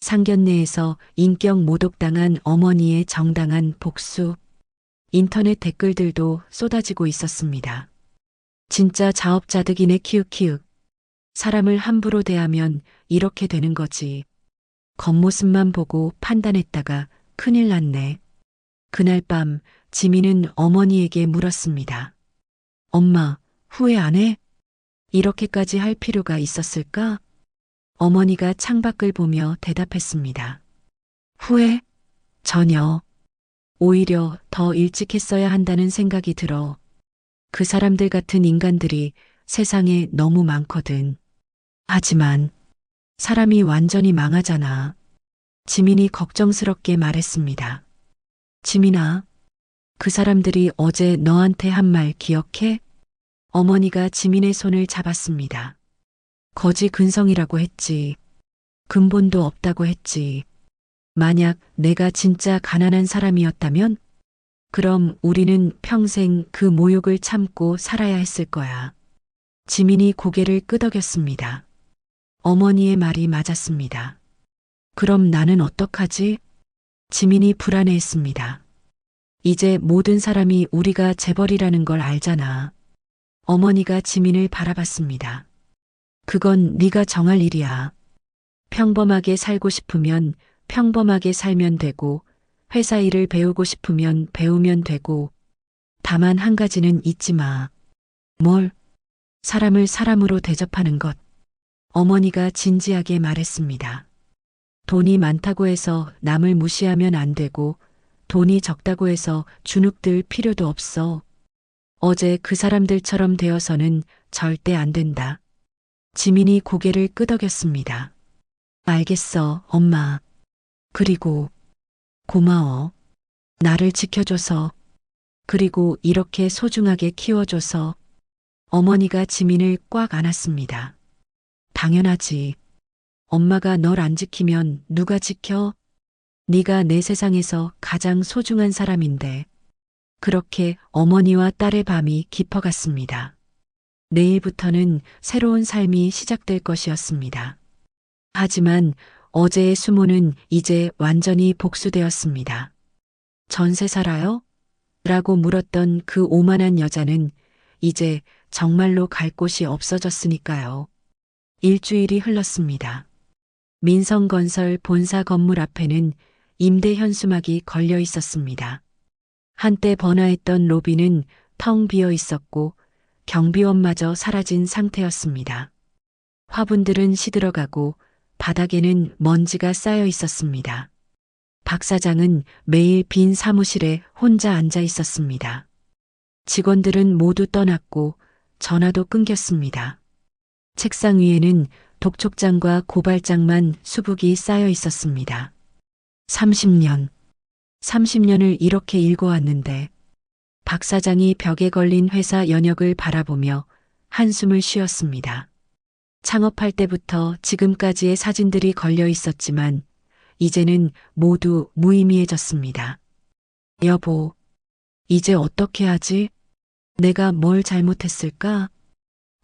상견례에서 인격 모독당한 어머니의 정당한 복수, 인터넷 댓글들도 쏟아지고 있었습니다. 진짜 자업자득이네 키읔키읔. 사람을 함부로 대하면 이렇게 되는 거지. 겉모습만 보고 판단했다가 큰일 났네. 그날 밤 지민은 어머니에게 물었습니다. 엄마, 후회 안 해? 이렇게까지 할 필요가 있었을까? 어머니가 창밖을 보며 대답했습니다. 후회? 전혀. 오히려 더 일찍 했어야 한다는 생각이 들어. 그 사람들 같은 인간들이 세상에 너무 많거든. 하지만 사람이 완전히 망하잖아. 지민이 걱정스럽게 말했습니다. 지민아, 그 사람들이 어제 너한테 한 말 기억해? 어머니가 지민의 손을 잡았습니다. 거지 근성이라고 했지. 근본도 없다고 했지. 만약 내가 진짜 가난한 사람이었다면 그럼 우리는 평생 그 모욕을 참고 살아야 했을 거야. 지민이 고개를 끄덕였습니다. 어머니의 말이 맞았습니다. 그럼 나는 어떡하지? 지민이 불안해했습니다. 이제 모든 사람이 우리가 재벌이라는 걸 알잖아. 어머니가 지민을 바라봤습니다. 그건 네가 정할 일이야. 평범하게 살고 싶으면 평범하게 살면 되고 회사 일을 배우고 싶으면 배우면 되고 다만 한 가지는 잊지 마. 뭘? 사람을 사람으로 대접하는 것. 어머니가 진지하게 말했습니다. 돈이 많다고 해서 남을 무시하면 안 되고 돈이 적다고 해서 주눅들 필요도 없어. 어제 그 사람들처럼 되어서는 절대 안 된다. 지민이 고개를 끄덕였습니다. 알겠어, 엄마. 그리고 고마워. 나를 지켜줘서. 그리고 이렇게 소중하게 키워줘서. 어머니가 지민을 꽉 안았습니다. 당연하지. 엄마가 널 안 지키면 누가 지켜? 네가 내 세상에서 가장 소중한 사람인데. 그렇게 어머니와 딸의 밤이 깊어갔습니다. 내일부터는 새로운 삶이 시작될 것이었습니다. 하지만 어제의 수모는 이제 완전히 복수되었습니다. 전세 살아요? 라고 물었던 그 오만한 여자는 이제 정말로 갈 곳이 없어졌으니까요. 일주일이 흘렀습니다. 민성건설 본사 건물 앞에는 임대 현수막이 걸려 있었습니다. 한때 번화했던 로비는 텅 비어 있었고 경비원마저 사라진 상태였습니다. 화분들은 시들어가고 바닥에는 먼지가 쌓여 있었습니다. 박 사장은 매일 빈 사무실에 혼자 앉아 있었습니다. 직원들은 모두 떠났고 전화도 끊겼습니다. 책상 위에는 독촉장과 고발장만 수북이 쌓여 있었습니다. 30년을 이렇게 일궈왔는데 박 사장이 벽에 걸린 회사 연역을 바라보며 한숨을 쉬었습니다. 창업할 때부터 지금까지의 사진들이 걸려 있었지만 이제는 모두 무의미해졌습니다. 여보, 이제 어떻게 하지? 내가 뭘 잘못했을까?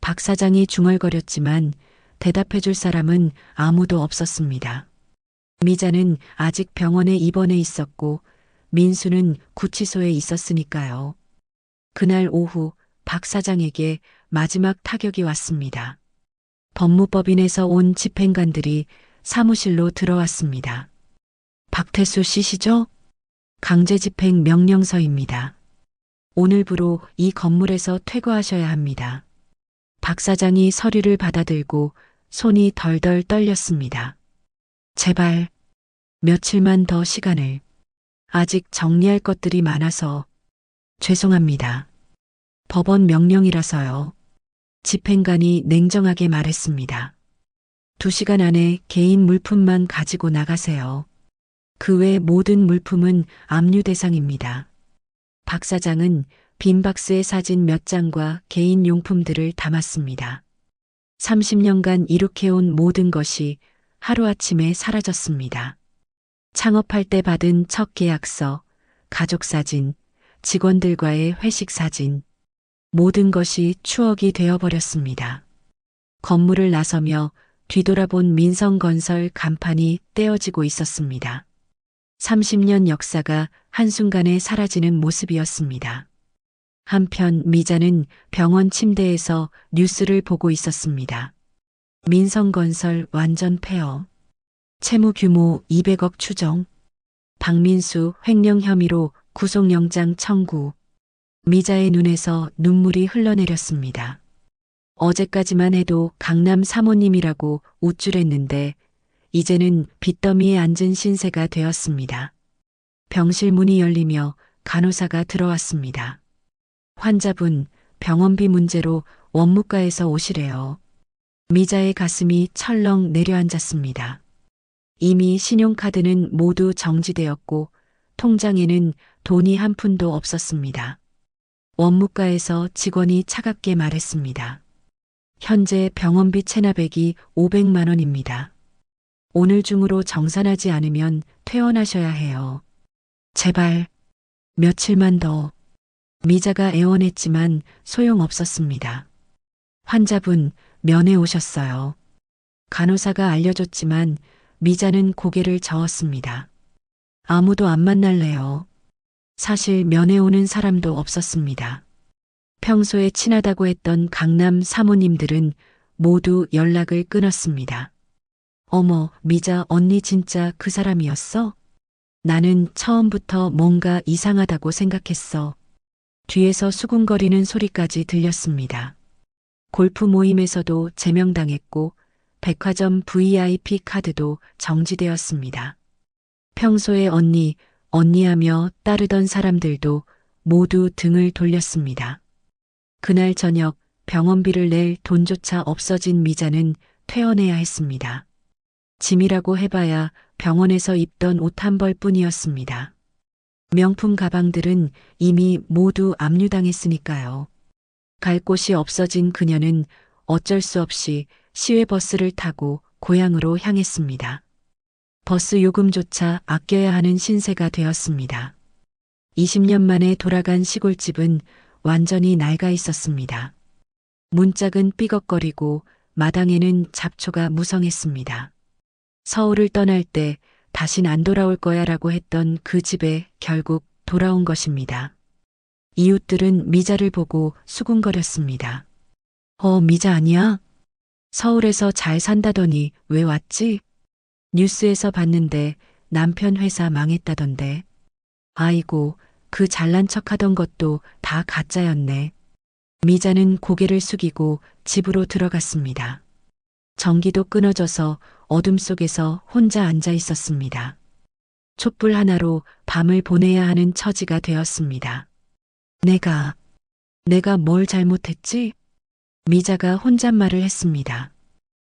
박 사장이 중얼거렸지만 대답해줄 사람은 아무도 없었습니다. 미자는 아직 병원에 입원해 있었고 민수는 구치소에 있었으니까요. 그날 오후 박 사장에게 마지막 타격이 왔습니다. 법무법인에서 온 집행관들이 사무실로 들어왔습니다. 박태수 씨시죠? 강제집행 명령서입니다. 오늘부로 이 건물에서 퇴거하셔야 합니다. 박 사장이 서류를 받아들고 손이 덜덜 떨렸습니다. 제발 며칠만 더 시간을. 아직 정리할 것들이 많아서 죄송합니다. 법원 명령이라서요. 집행관이 냉정하게 말했습니다. 2시간 안에 개인 물품만 가지고 나가세요. 그 외 모든 물품은 압류 대상입니다. 박 사장은 빈 박스에 사진 몇 장과 개인 용품들을 담았습니다. 30년간 이룩해온 모든 것이 하루아침에 사라졌습니다. 창업할 때 받은 첫 계약서, 가족 사진, 직원들과의 회식 사진, 모든 것이 추억이 되어버렸습니다. 건물을 나서며 뒤돌아본 민성건설 간판이 떼어지고 있었습니다. 30년 역사가 한순간에 사라지는 모습이었습니다. 한편 미자는 병원 침대에서 뉴스를 보고 있었습니다. 민성건설 완전 폐업. 채무 규모 200억 추정. 박민수 횡령 혐의로 구속영장 청구. 미자의 눈에서 눈물이 흘러내렸습니다. 어제까지만 해도 강남 사모님이라고 우쭐했는데 이제는 빚더미에 앉은 신세가 되었습니다. 병실 문이 열리며 간호사가 들어왔습니다. 환자분, 병원비 문제로 원무과에서 오시래요. 미자의 가슴이 철렁 내려앉았습니다. 이미 신용카드는 모두 정지되었고 통장에는 돈이 한 푼도 없었습니다. 원무과에서 직원이 차갑게 말했습니다. 현재 병원비 체납액이 500만 원입니다. 오늘 중으로 정산하지 않으면 퇴원하셔야 해요. 제발 며칠만 더. 미자가 애원했지만 소용없었습니다. 환자분, 면회 오셨어요. 간호사가 알려줬지만 미자는 고개를 저었습니다. 아무도 안 만날래요. 사실 면회 오는 사람도 없었습니다. 평소에 친하다고 했던 강남 사모님들은 모두 연락을 끊었습니다. 어머, 미자 언니 진짜 그 사람이었어? 나는 처음부터 뭔가 이상하다고 생각했어. 뒤에서 수군거리는 소리까지 들렸습니다. 골프 모임에서도 제명당했고 백화점 VIP 카드도 정지되었습니다. 평소에 언니, 언니하며 따르던 사람들도 모두 등을 돌렸습니다. 그날 저녁 병원비를 낼 돈조차 없어진 미자는 퇴원해야 했습니다. 짐이라고 해봐야 병원에서 입던 옷 한 벌 뿐이었습니다. 명품 가방들은 이미 모두 압류당했으니까요. 갈 곳이 없어진 그녀는 어쩔 수 없이 시외버스를 타고 고향으로 향했습니다. 버스 요금조차 아껴야 하는 신세가 되었습니다. 20년 만에 돌아간 시골집은 완전히 낡아 있었습니다. 문짝은 삐걱거리고 마당에는 잡초가 무성했습니다. 서울을 떠날 때 다신 안 돌아올 거야 라고 했던 그 집에 결국 돌아온 것입니다. 이웃들은 미자를 보고 수군거렸습니다. 미자 아니야? 서울에서 잘 산다더니 왜 왔지? 뉴스에서 봤는데 남편 회사 망했다던데. 아이고, 그 잘난 척 하던 것도 다 가짜였네. 미자는 고개를 숙이고 집으로 들어갔습니다. 전기도 끊어져서 어둠 속에서 혼자 앉아 있었습니다. 촛불 하나로 밤을 보내야 하는 처지가 되었습니다. 내가 뭘 잘못했지? 미자가 혼잣말을 했습니다.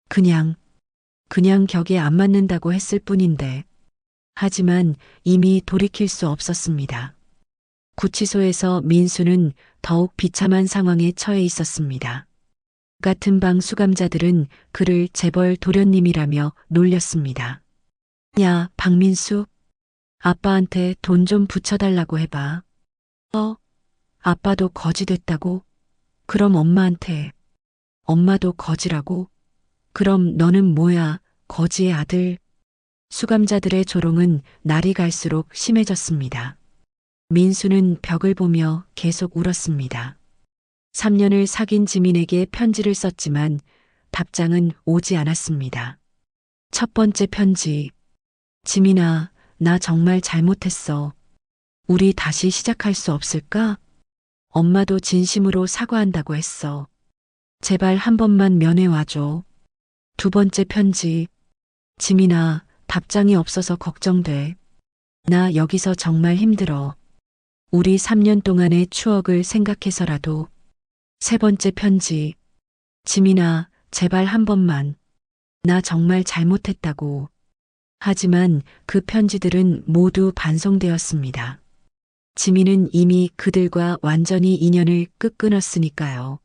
그냥 격에 안 맞는다고 했을 뿐인데. 하지만 이미 돌이킬 수 없었습니다. 구치소에서 민수는 더욱 비참한 상황에 처해 있었습니다. 같은 방 수감자들은 그를 재벌 도련님이라며 놀렸습니다. 야, 박민수. 아빠한테 돈 좀 붙여달라고 해봐. 아빠도 거지 됐다고? 그럼 엄마한테. 엄마도 거지라고? 그럼 너는 뭐야, 거지의 아들. 수감자들의 조롱은 날이 갈수록 심해졌습니다. 민수는 벽을 보며 계속 울었습니다. 3년을 사귄 지민에게 편지를 썼지만 답장은 오지 않았습니다. 첫 번째 편지. 지민아, 나 정말 잘못했어. 우리 다시 시작할 수 없을까? 엄마도 진심으로 사과한다고 했어. 제발 한 번만 면회 와줘. 두 번째 편지. 지민아, 답장이 없어서 걱정돼. 나 여기서 정말 힘들어. 우리 3년 동안의 추억을 생각해서라도. 세 번째 편지. 지민아, 제발 한 번만. 나 정말 잘못했다고. 하지만 그 편지들은 모두 반송되었습니다. 지민은 이미 그들과 완전히 인연을 끊었으니까요.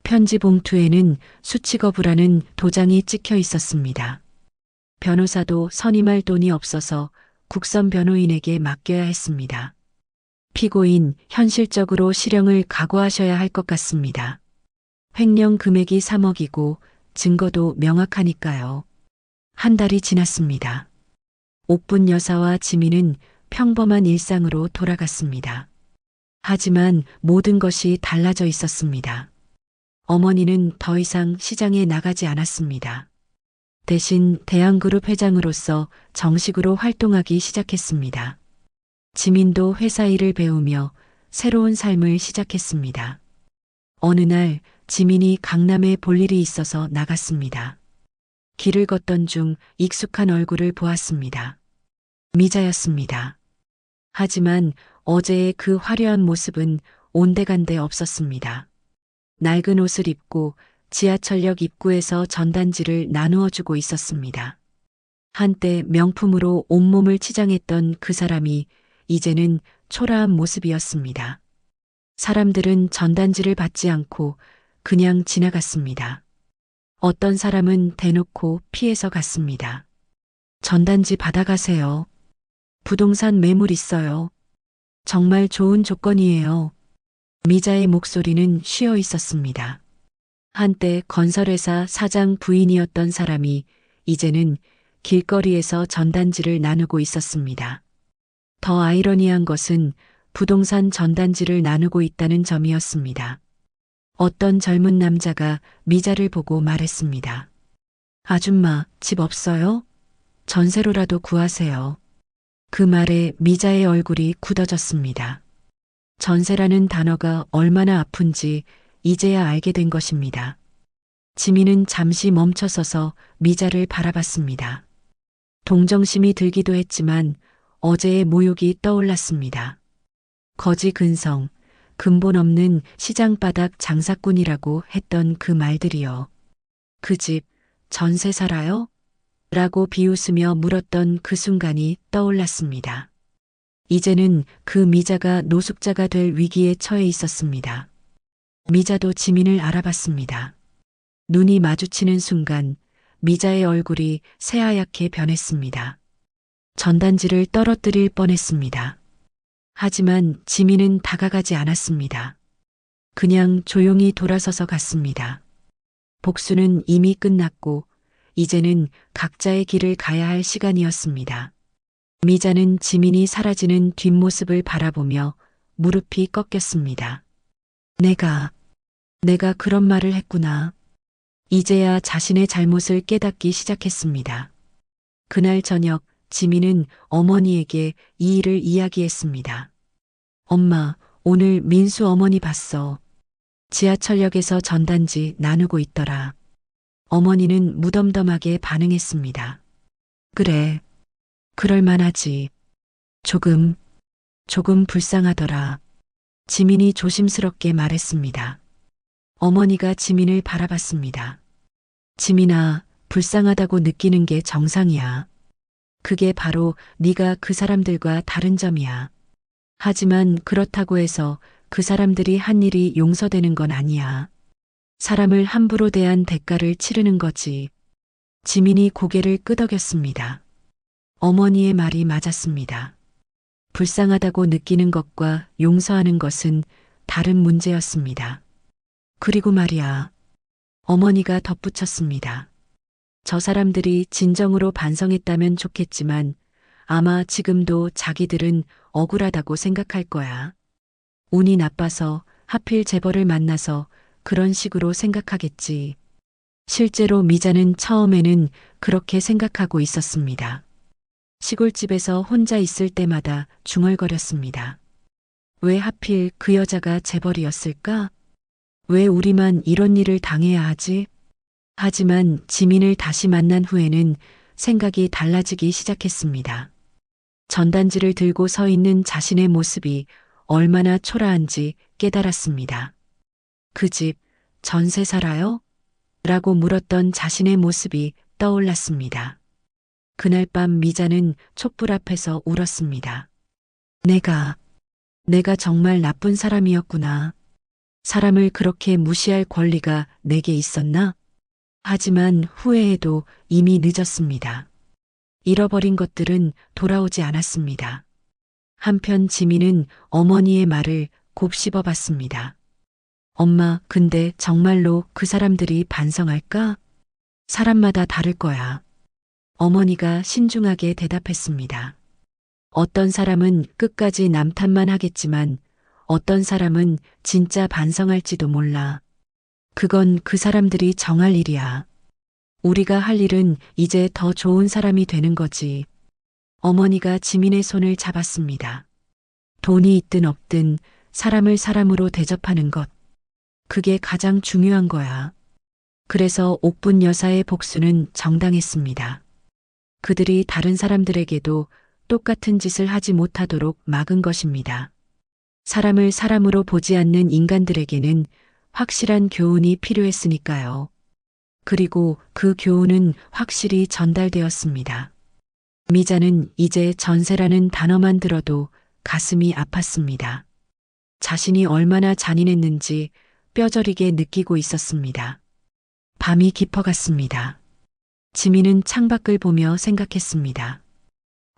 편지 봉투에는 수치거부라는 도장이 찍혀 있었습니다. 변호사도 선임할 돈이 없어서 국선 변호인에게 맡겨야 했습니다. 피고인, 현실적으로 실형을 각오하셔야 할 것 같습니다. 횡령 금액이 3억이고 증거도 명확하니까요. 한 달이 지났습니다. 옥분 여사와 지민은 평범한 일상으로 돌아갔습니다. 하지만 모든 것이 달라져 있었습니다. 어머니는 더 이상 시장에 나가지 않았습니다. 대신 대한그룹 회장으로서 정식으로 활동하기 시작했습니다. 지민도 회사 일을 배우며 새로운 삶을 시작했습니다. 어느 날 지민이 강남에 볼 일이 있어서 나갔습니다. 길을 걷던 중 익숙한 얼굴을 보았습니다. 미자였습니다. 하지만 어제의 그 화려한 모습은 온데간데 없었습니다. 낡은 옷을 입고 지하철역 입구에서 전단지를 나누어 주고 있었습니다. 한때 명품으로 온몸을 치장했던 그 사람이 이제는 초라한 모습이었습니다. 사람들은 전단지를 받지 않고 그냥 지나갔습니다. 어떤 사람은 대놓고 피해서 갔습니다. 전단지 받아가세요. 부동산 매물 있어요. 정말 좋은 조건이에요. 미자의 목소리는 쉬어 있었습니다. 한때 건설회사 사장 부인이었던 사람이 이제는 길거리에서 전단지를 나누고 있었습니다. 더 아이러니한 것은 부동산 전단지를 나누고 있다는 점이었습니다. 어떤 젊은 남자가 미자를 보고 말했습니다. 아줌마, 집 없어요? 전세로라도 구하세요. 그 말에 미자의 얼굴이 굳어졌습니다. 전세라는 단어가 얼마나 아픈지 이제야 알게 된 것입니다. 지민은 잠시 멈춰서서 미자를 바라봤습니다. 동정심이 들기도 했지만 어제의 모욕이 떠올랐습니다. 거지 근성, 근본 없는 시장바닥 장사꾼이라고 했던 그 말들이요. 그 집 전세 살아요? 라고 비웃으며 물었던 그 순간이 떠올랐습니다. 이제는 그 미자가 노숙자가 될 위기에 처해 있었습니다. 미자도 지민을 알아봤습니다. 눈이 마주치는 순간 미자의 얼굴이 새하얗게 변했습니다. 전단지를 떨어뜨릴 뻔했습니다. 하지만 지민은 다가가지 않았습니다. 그냥 조용히 돌아서서 갔습니다. 복수는 이미 끝났고 이제는 각자의 길을 가야 할 시간이었습니다. 미자는 지민이 사라지는 뒷모습을 바라보며 무릎이 꺾였습니다. 내가 그런 말을 했구나. 이제야 자신의 잘못을 깨닫기 시작했습니다. 그날 저녁 지민은 어머니에게 이 일을 이야기했습니다. 엄마, 오늘 민수 어머니 봤어. 지하철역에서 전단지 나누고 있더라. 어머니는 무덤덤하게 반응했습니다. 그래, 그럴만하지. 조금 불쌍하더라. 지민이 조심스럽게 말했습니다. 어머니가 지민을 바라봤습니다. 지민아, 불쌍하다고 느끼는 게 정상이야. 그게 바로 네가 그 사람들과 다른 점이야. 하지만 그렇다고 해서 그 사람들이 한 일이 용서되는 건 아니야. 사람을 함부로 대한 대가를 치르는 거지. 지민이 고개를 끄덕였습니다. 어머니의 말이 맞았습니다. 불쌍하다고 느끼는 것과 용서하는 것은 다른 문제였습니다. 그리고 말이야. 어머니가 덧붙였습니다. 저 사람들이 진정으로 반성했다면 좋겠지만 아마 지금도 자기들은 억울하다고 생각할 거야. 운이 나빠서 하필 재벌을 만나서 그런 식으로 생각하겠지. 실제로 미자는 처음에는 그렇게 생각하고 있었습니다. 시골집에서 혼자 있을 때마다 중얼거렸습니다. 왜 하필 그 여자가 재벌이었을까? 왜 우리만 이런 일을 당해야 하지? 하지만 지민을 다시 만난 후에는 생각이 달라지기 시작했습니다. 전단지를 들고 서 있는 자신의 모습이 얼마나 초라한지 깨달았습니다. 그 집 전세 살아요? 라고 물었던 자신의 모습이 떠올랐습니다. 그날 밤 미자는 촛불 앞에서 울었습니다. 내가 정말 나쁜 사람이었구나. 사람을 그렇게 무시할 권리가 내게 있었나? 하지만 후회해도 이미 늦었습니다. 잃어버린 것들은 돌아오지 않았습니다. 한편 지민은 어머니의 말을 곱씹어 봤습니다. 엄마, 근데 정말로 그 사람들이 반성할까? 사람마다 다를 거야. 어머니가 신중하게 대답했습니다. 어떤 사람은 끝까지 남 탓만 하겠지만 어떤 사람은 진짜 반성할지도 몰라. 그건 그 사람들이 정할 일이야. 우리가 할 일은 이제 더 좋은 사람이 되는 거지. 어머니가 지민의 손을 잡았습니다. 돈이 있든 없든 사람을 사람으로 대접하는 것. 그게 가장 중요한 거야. 그래서 옥분 여사의 복수는 정당했습니다. 그들이 다른 사람들에게도 똑같은 짓을 하지 못하도록 막은 것입니다. 사람을 사람으로 보지 않는 인간들에게는 확실한 교훈이 필요했으니까요. 그리고 그 교훈은 확실히 전달되었습니다. 미자는 이제 전세라는 단어만 들어도 가슴이 아팠습니다. 자신이 얼마나 잔인했는지 뼈저리게 느끼고 있었습니다. 밤이 깊어갔습니다. 지민은 창밖을 보며 생각했습니다.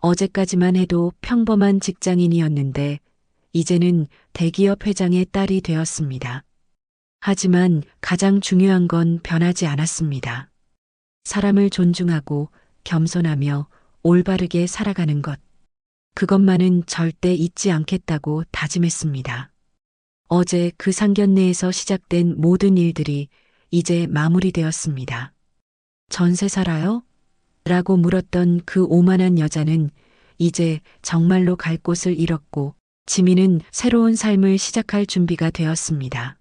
어제까지만 해도 평범한 직장인이었는데 이제는 대기업 회장의 딸이 되었습니다. 하지만 가장 중요한 건 변하지 않았습니다. 사람을 존중하고 겸손하며 올바르게 살아가는 것. 그것만은 절대 잊지 않겠다고 다짐했습니다. 어제 그 상견례에서 시작된 모든 일들이 이제 마무리되었습니다. 전세 살아요? 라고 물었던 그 오만한 여자는 이제 정말로 갈 곳을 잃었고 지민은 새로운 삶을 시작할 준비가 되었습니다.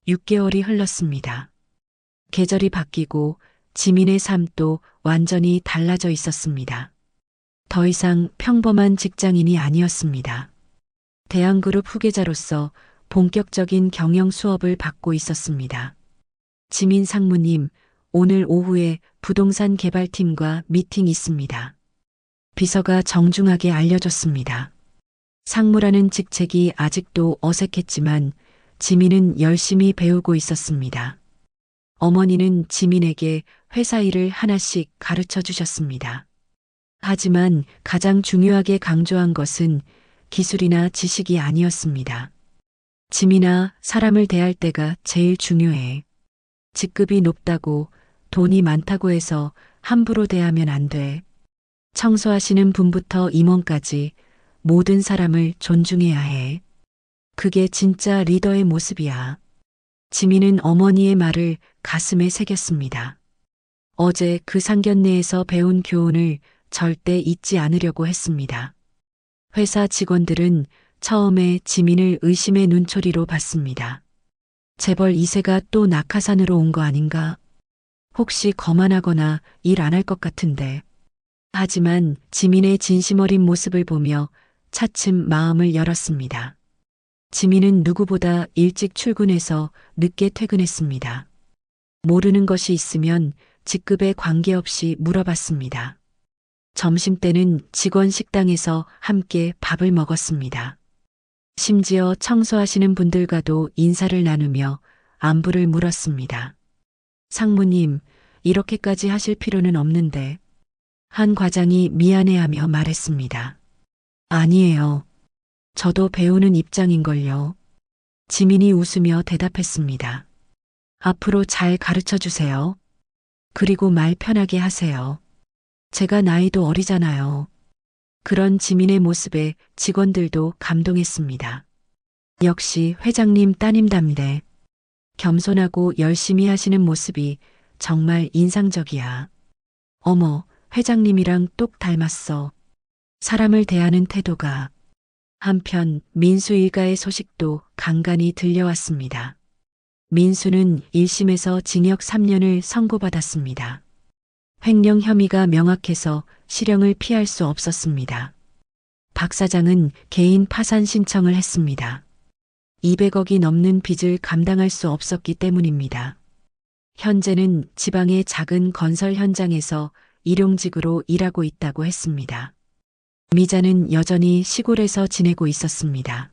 6개월이 흘렀습니다. 계절이 바뀌고 지민의 삶도 완전히 달라져 있었습니다. 더 이상 평범한 직장인이 아니었습니다. 대한그룹 후계자로서 본격적인 경영 수업을 받고 있었습니다. 지민 상무님, 오늘 오후에 부동산 개발팀과 미팅 있습니다. 비서가 정중하게 알려줬습니다. 상무라는 직책이 아직도 어색했지만 지민은 열심히 배우고 있었습니다. 어머니는 지민에게 회사 일을 하나씩 가르쳐 주셨습니다. 하지만 가장 중요하게 강조한 것은 기술이나 지식이 아니었습니다. 지민아, 사람을 대할 때가 제일 중요해. 직급이 높다고 돈이 많다고 해서 함부로 대하면 안 돼. 청소하시는 분부터 임원까지 모든 사람을 존중해야 해. 그게 진짜 리더의 모습이야. 지민은 어머니의 말을 가슴에 새겼습니다. 어제 그 상견례에서 배운 교훈을 절대 잊지 않으려고 했습니다. 회사 직원들은 처음에 지민을 의심의 눈초리로 봤습니다. 재벌 2세가 또 낙하산으로 온 거 아닌가? 혹시 거만하거나 일 안 할 것 같은데. 하지만 지민의 진심 어린 모습을 보며 차츰 마음을 열었습니다. 지민은 누구보다 일찍 출근해서 늦게 퇴근했습니다. 모르는 것이 있으면 직급에 관계없이 물어봤습니다. 점심때는 직원 식당에서 함께 밥을 먹었습니다. 심지어 청소하시는 분들과도 인사를 나누며 안부를 물었습니다. 상무님, 이렇게까지 하실 필요는 없는데. 한 과장이 미안해하며 말했습니다. 아니에요. 저도 배우는 입장인걸요. 지민이 웃으며 대답했습니다. 앞으로 잘 가르쳐 주세요. 그리고 말 편하게 하세요. 제가 나이도 어리잖아요. 그런 지민의 모습에 직원들도 감동했습니다. 역시 회장님 따님답네. 겸손하고 열심히 하시는 모습이 정말 인상적이야. 어머, 회장님이랑 똑 닮았어. 사람을 대하는 태도가. 한편 민수 일가의 소식도 간간히 들려왔습니다. 민수는 1심에서 징역 3년을 선고받았습니다. 횡령 혐의가 명확해서 실형을 피할 수 없었습니다. 박 사장은 개인 파산 신청을 했습니다. 200억이 넘는 빚을 감당할 수 없었기 때문입니다. 현재는 지방의 작은 건설 현장에서 일용직으로 일하고 있다고 했습니다. 미자는 여전히 시골에서 지내고 있었습니다.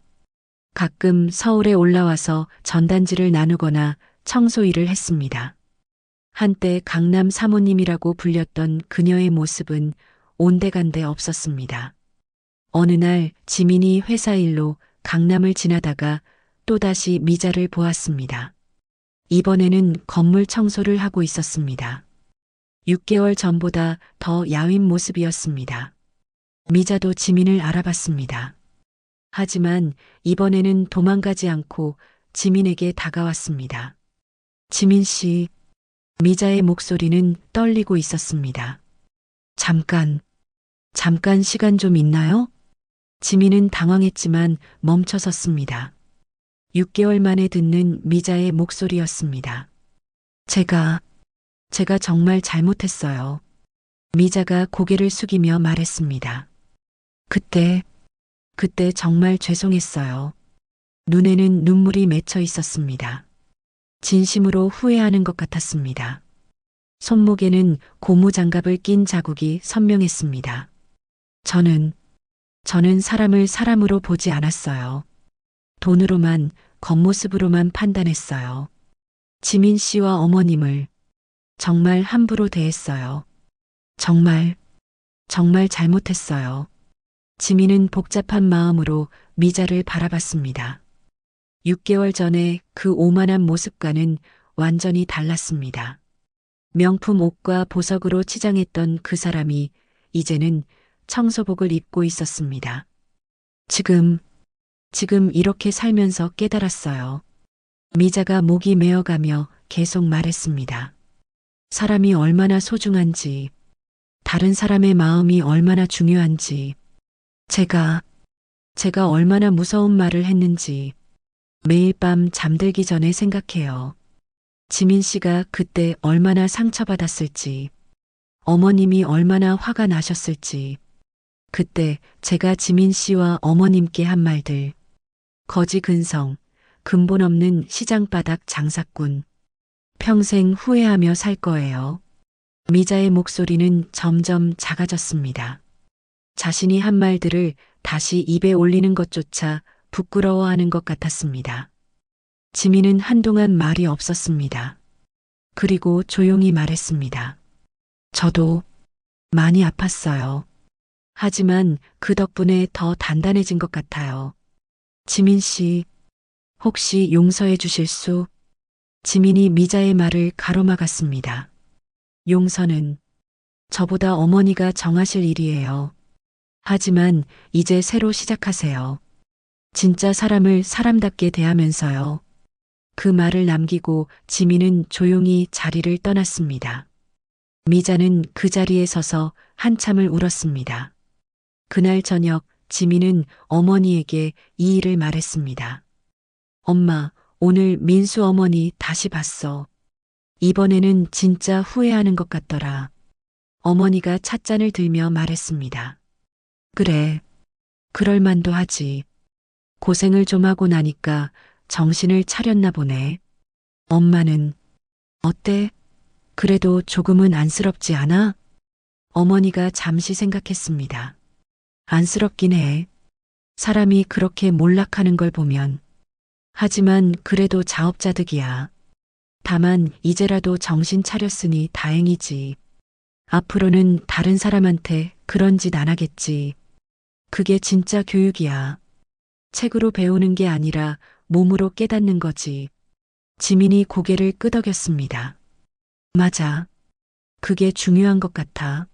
가끔 서울에 올라와서 전단지를 나누거나 청소 일을 했습니다. 한때 강남 사모님이라고 불렸던 그녀의 모습은 온데간데 없었습니다. 어느 날 지민이 회사 일로 강남을 지나다가 또다시 미자를 보았습니다. 이번에는 건물 청소를 하고 있었습니다. 6개월 전보다 더 야윈 모습이었습니다. 미자도 지민을 알아봤습니다. 하지만 이번에는 도망가지 않고 지민에게 다가왔습니다. 지민 씨, 미자의 목소리는 떨리고 있었습니다. 잠깐 시간 좀 있나요? 지민은 당황했지만 멈춰섰습니다. 6개월 만에 듣는 미자의 목소리였습니다. 제가 정말 잘못했어요. 미자가 고개를 숙이며 말했습니다. 그때 정말 죄송했어요. 눈에는 눈물이 맺혀 있었습니다. 진심으로 후회하는 것 같았습니다. 손목에는 고무장갑을 낀 자국이 선명했습니다. 저는 사람을 사람으로 보지 않았어요. 돈으로만, 겉모습으로만 판단했어요. 지민 씨와 어머님을 정말 함부로 대했어요. 정말 잘못했어요. 지민은 복잡한 마음으로 미자를 바라봤습니다. 6개월 전에 그 오만한 모습과는 완전히 달랐습니다. 명품 옷과 보석으로 치장했던 그 사람이 이제는 청소복을 입고 있었습니다. 지금 이렇게 살면서 깨달았어요. 미자가 목이 메어가며 계속 말했습니다. 사람이 얼마나 소중한지, 다른 사람의 마음이 얼마나 중요한지, 제가 얼마나 무서운 말을 했는지 매일 밤 잠들기 전에 생각해요. 지민 씨가 그때 얼마나 상처받았을지, 어머님이 얼마나 화가 나셨을지, 그때 제가 지민 씨와 어머님께 한 말들, 거지 근성, 근본 없는 시장바닥 장사꾼, 평생 후회하며 살 거예요. 미자의 목소리는 점점 작아졌습니다. 자신이 한 말들을 다시 입에 올리는 것조차 부끄러워하는 것 같았습니다. 지민은 한동안 말이 없었습니다. 그리고 조용히 말했습니다. 저도 많이 아팠어요. 하지만 그 덕분에 더 단단해진 것 같아요. 지민 씨, 혹시 용서해 주실 수? 지민이 미자의 말을 가로막았습니다. 용서는 저보다 어머니가 정하실 일이에요. 하지만 이제 새로 시작하세요. 진짜 사람을 사람답게 대하면서요. 그 말을 남기고 지민은 조용히 자리를 떠났습니다. 미자는 그 자리에 서서 한참을 울었습니다. 그날 저녁 지민은 어머니에게 이 일을 말했습니다. 엄마, 오늘 민수 어머니 다시 봤어. 이번에는 진짜 후회하는 것 같더라. 어머니가 찻잔을 들며 말했습니다. 그래, 그럴 만도 하지. 고생을 좀 하고 나니까 정신을 차렸나 보네. 엄마는 어때? 그래도 조금은 안쓰럽지 않아? 어머니가 잠시 생각했습니다. 안쓰럽긴 해. 사람이 그렇게 몰락하는 걸 보면. 하지만 그래도 자업자득이야. 다만 이제라도 정신 차렸으니 다행이지. 앞으로는 다른 사람한테 그런 짓 안 하겠지. 그게 진짜 교육이야. 책으로 배우는 게 아니라 몸으로 깨닫는 거지. 지민이 고개를 끄덕였습니다. 맞아. 그게 중요한 것 같아.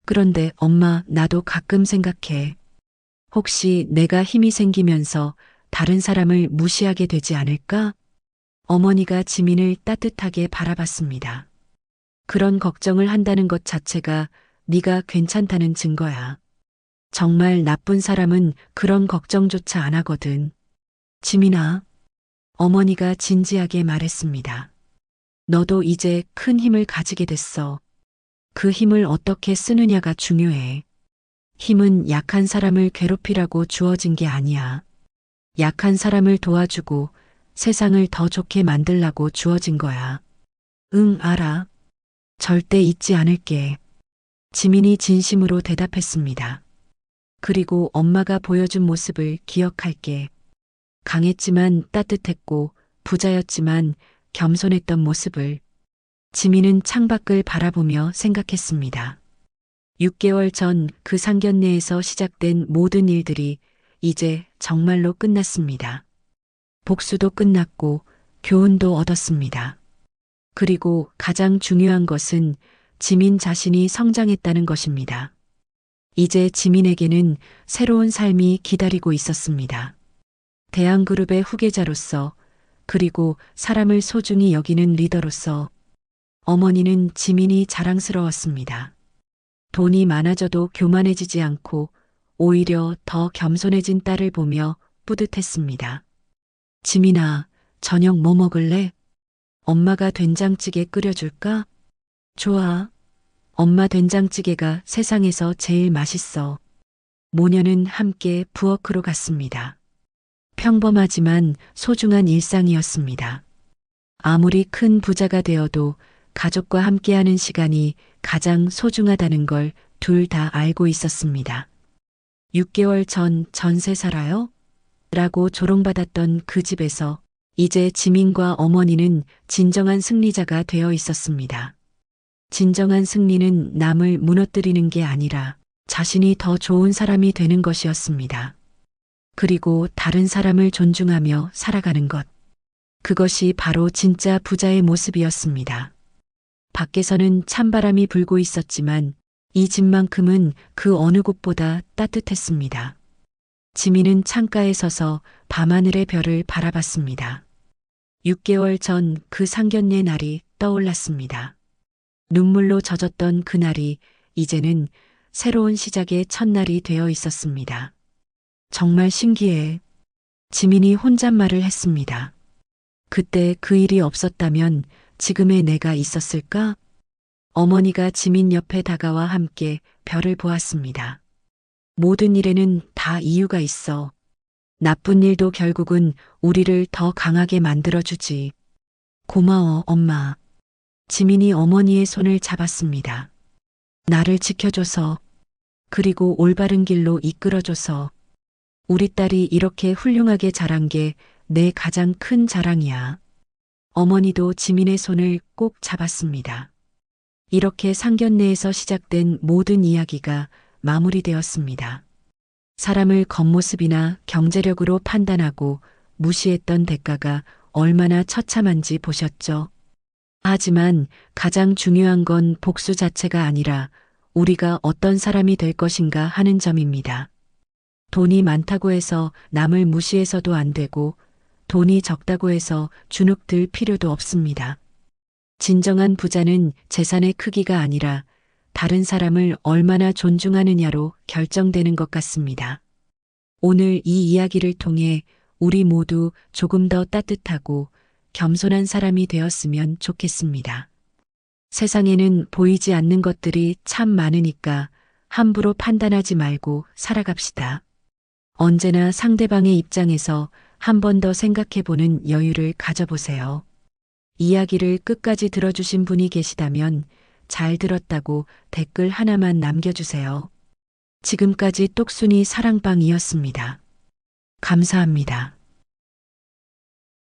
그런데 엄마, 나도 가끔 생각해. 혹시 내가 힘이 생기면서 다른 사람을 무시하게 되지 않을까? 어머니가 지민을 따뜻하게 바라봤습니다. 그런 걱정을 한다는 것 자체가 네가 괜찮다는 증거야. 정말 나쁜 사람은 그런 걱정조차 안 하거든. 지민아, 어머니가 진지하게 말했습니다. 너도 이제 큰 힘을 가지게 됐어. 그 힘을 어떻게 쓰느냐가 중요해. 힘은 약한 사람을 괴롭히라고 주어진 게 아니야. 약한 사람을 도와주고 세상을 더 좋게 만들라고 주어진 거야. 응, 알아. 절대 잊지 않을게. 지민이 진심으로 대답했습니다. 그리고 엄마가 보여준 모습을 기억할게. 강했지만 따뜻했고 부자였지만 겸손했던 모습을. 지민은 창밖을 바라보며 생각했습니다. 6개월 전 그 상견례에서 시작된 모든 일들이 이제 정말로 끝났습니다. 복수도 끝났고 교훈도 얻었습니다. 그리고 가장 중요한 것은 지민 자신이 성장했다는 것입니다. 이제 지민에게는 새로운 삶이 기다리고 있었습니다. 대한그룹의 후계자로서, 그리고 사람을 소중히 여기는 리더로서 어머니는 지민이 자랑스러웠습니다. 돈이 많아져도 교만해지지 않고 오히려 더 겸손해진 딸을 보며 뿌듯했습니다. 지민아, 저녁 뭐 먹을래? 엄마가 된장찌개 끓여줄까? 좋아. 엄마 된장찌개가 세상에서 제일 맛있어. 모녀는 함께 부엌으로 갔습니다. 평범하지만 소중한 일상이었습니다. 아무리 큰 부자가 되어도 가족과 함께하는 시간이 가장 소중하다는 걸 둘 다 알고 있었습니다. 6개월 전 전세 살아요? 라고 조롱받았던 그 집에서 이제 지민과 어머니는 진정한 승리자가 되어 있었습니다. 진정한 승리는 남을 무너뜨리는 게 아니라 자신이 더 좋은 사람이 되는 것이었습니다. 그리고 다른 사람을 존중하며 살아가는 것. 그것이 바로 진짜 부자의 모습이었습니다. 밖에서는 찬바람이 불고 있었지만 이 집만큼은 그 어느 곳보다 따뜻했습니다. 지민은 창가에 서서 밤하늘의 별을 바라봤습니다. 6개월 전 그 상견례 날이 떠올랐습니다. 눈물로 젖었던 그날이 이제는 새로운 시작의 첫날이 되어 있었습니다. 정말 신기해. 지민이 혼잣말을 했습니다. 그때 그 일이 없었다면 지금의 내가 있었을까? 어머니가 지민 옆에 다가와 함께 별을 보았습니다. 모든 일에는 다 이유가 있어. 나쁜 일도 결국은 우리를 더 강하게 만들어주지. 고마워, 엄마. 지민이 어머니의 손을 잡았습니다. 나를 지켜줘서, 그리고 올바른 길로 이끌어줘서, 우리 딸이 이렇게 훌륭하게 자란 게 내 가장 큰 자랑이야. 어머니도 지민의 손을 꼭 잡았습니다. 이렇게 상견례에서 시작된 모든 이야기가 마무리되었습니다. 사람을 겉모습이나 경제력으로 판단하고 무시했던 대가가 얼마나 처참한지 보셨죠? 하지만 가장 중요한 건 복수 자체가 아니라 우리가 어떤 사람이 될 것인가 하는 점입니다. 돈이 많다고 해서 남을 무시해서도 안 되고 돈이 적다고 해서 주눅들 필요도 없습니다. 진정한 부자는 재산의 크기가 아니라 다른 사람을 얼마나 존중하느냐로 결정되는 것 같습니다. 오늘 이 이야기를 통해 우리 모두 조금 더 따뜻하고 겸손한 사람이 되었으면 좋겠습니다. 세상에는 보이지 않는 것들이 참 많으니까 함부로 판단하지 말고 살아갑시다. 언제나 상대방의 입장에서 한 번 더 생각해보는 여유를 가져보세요. 이야기를 끝까지 들어주신 분이 계시다면 잘 들었다고 댓글 하나만 남겨주세요. 지금까지 똑순이 사랑방이었습니다. 감사합니다.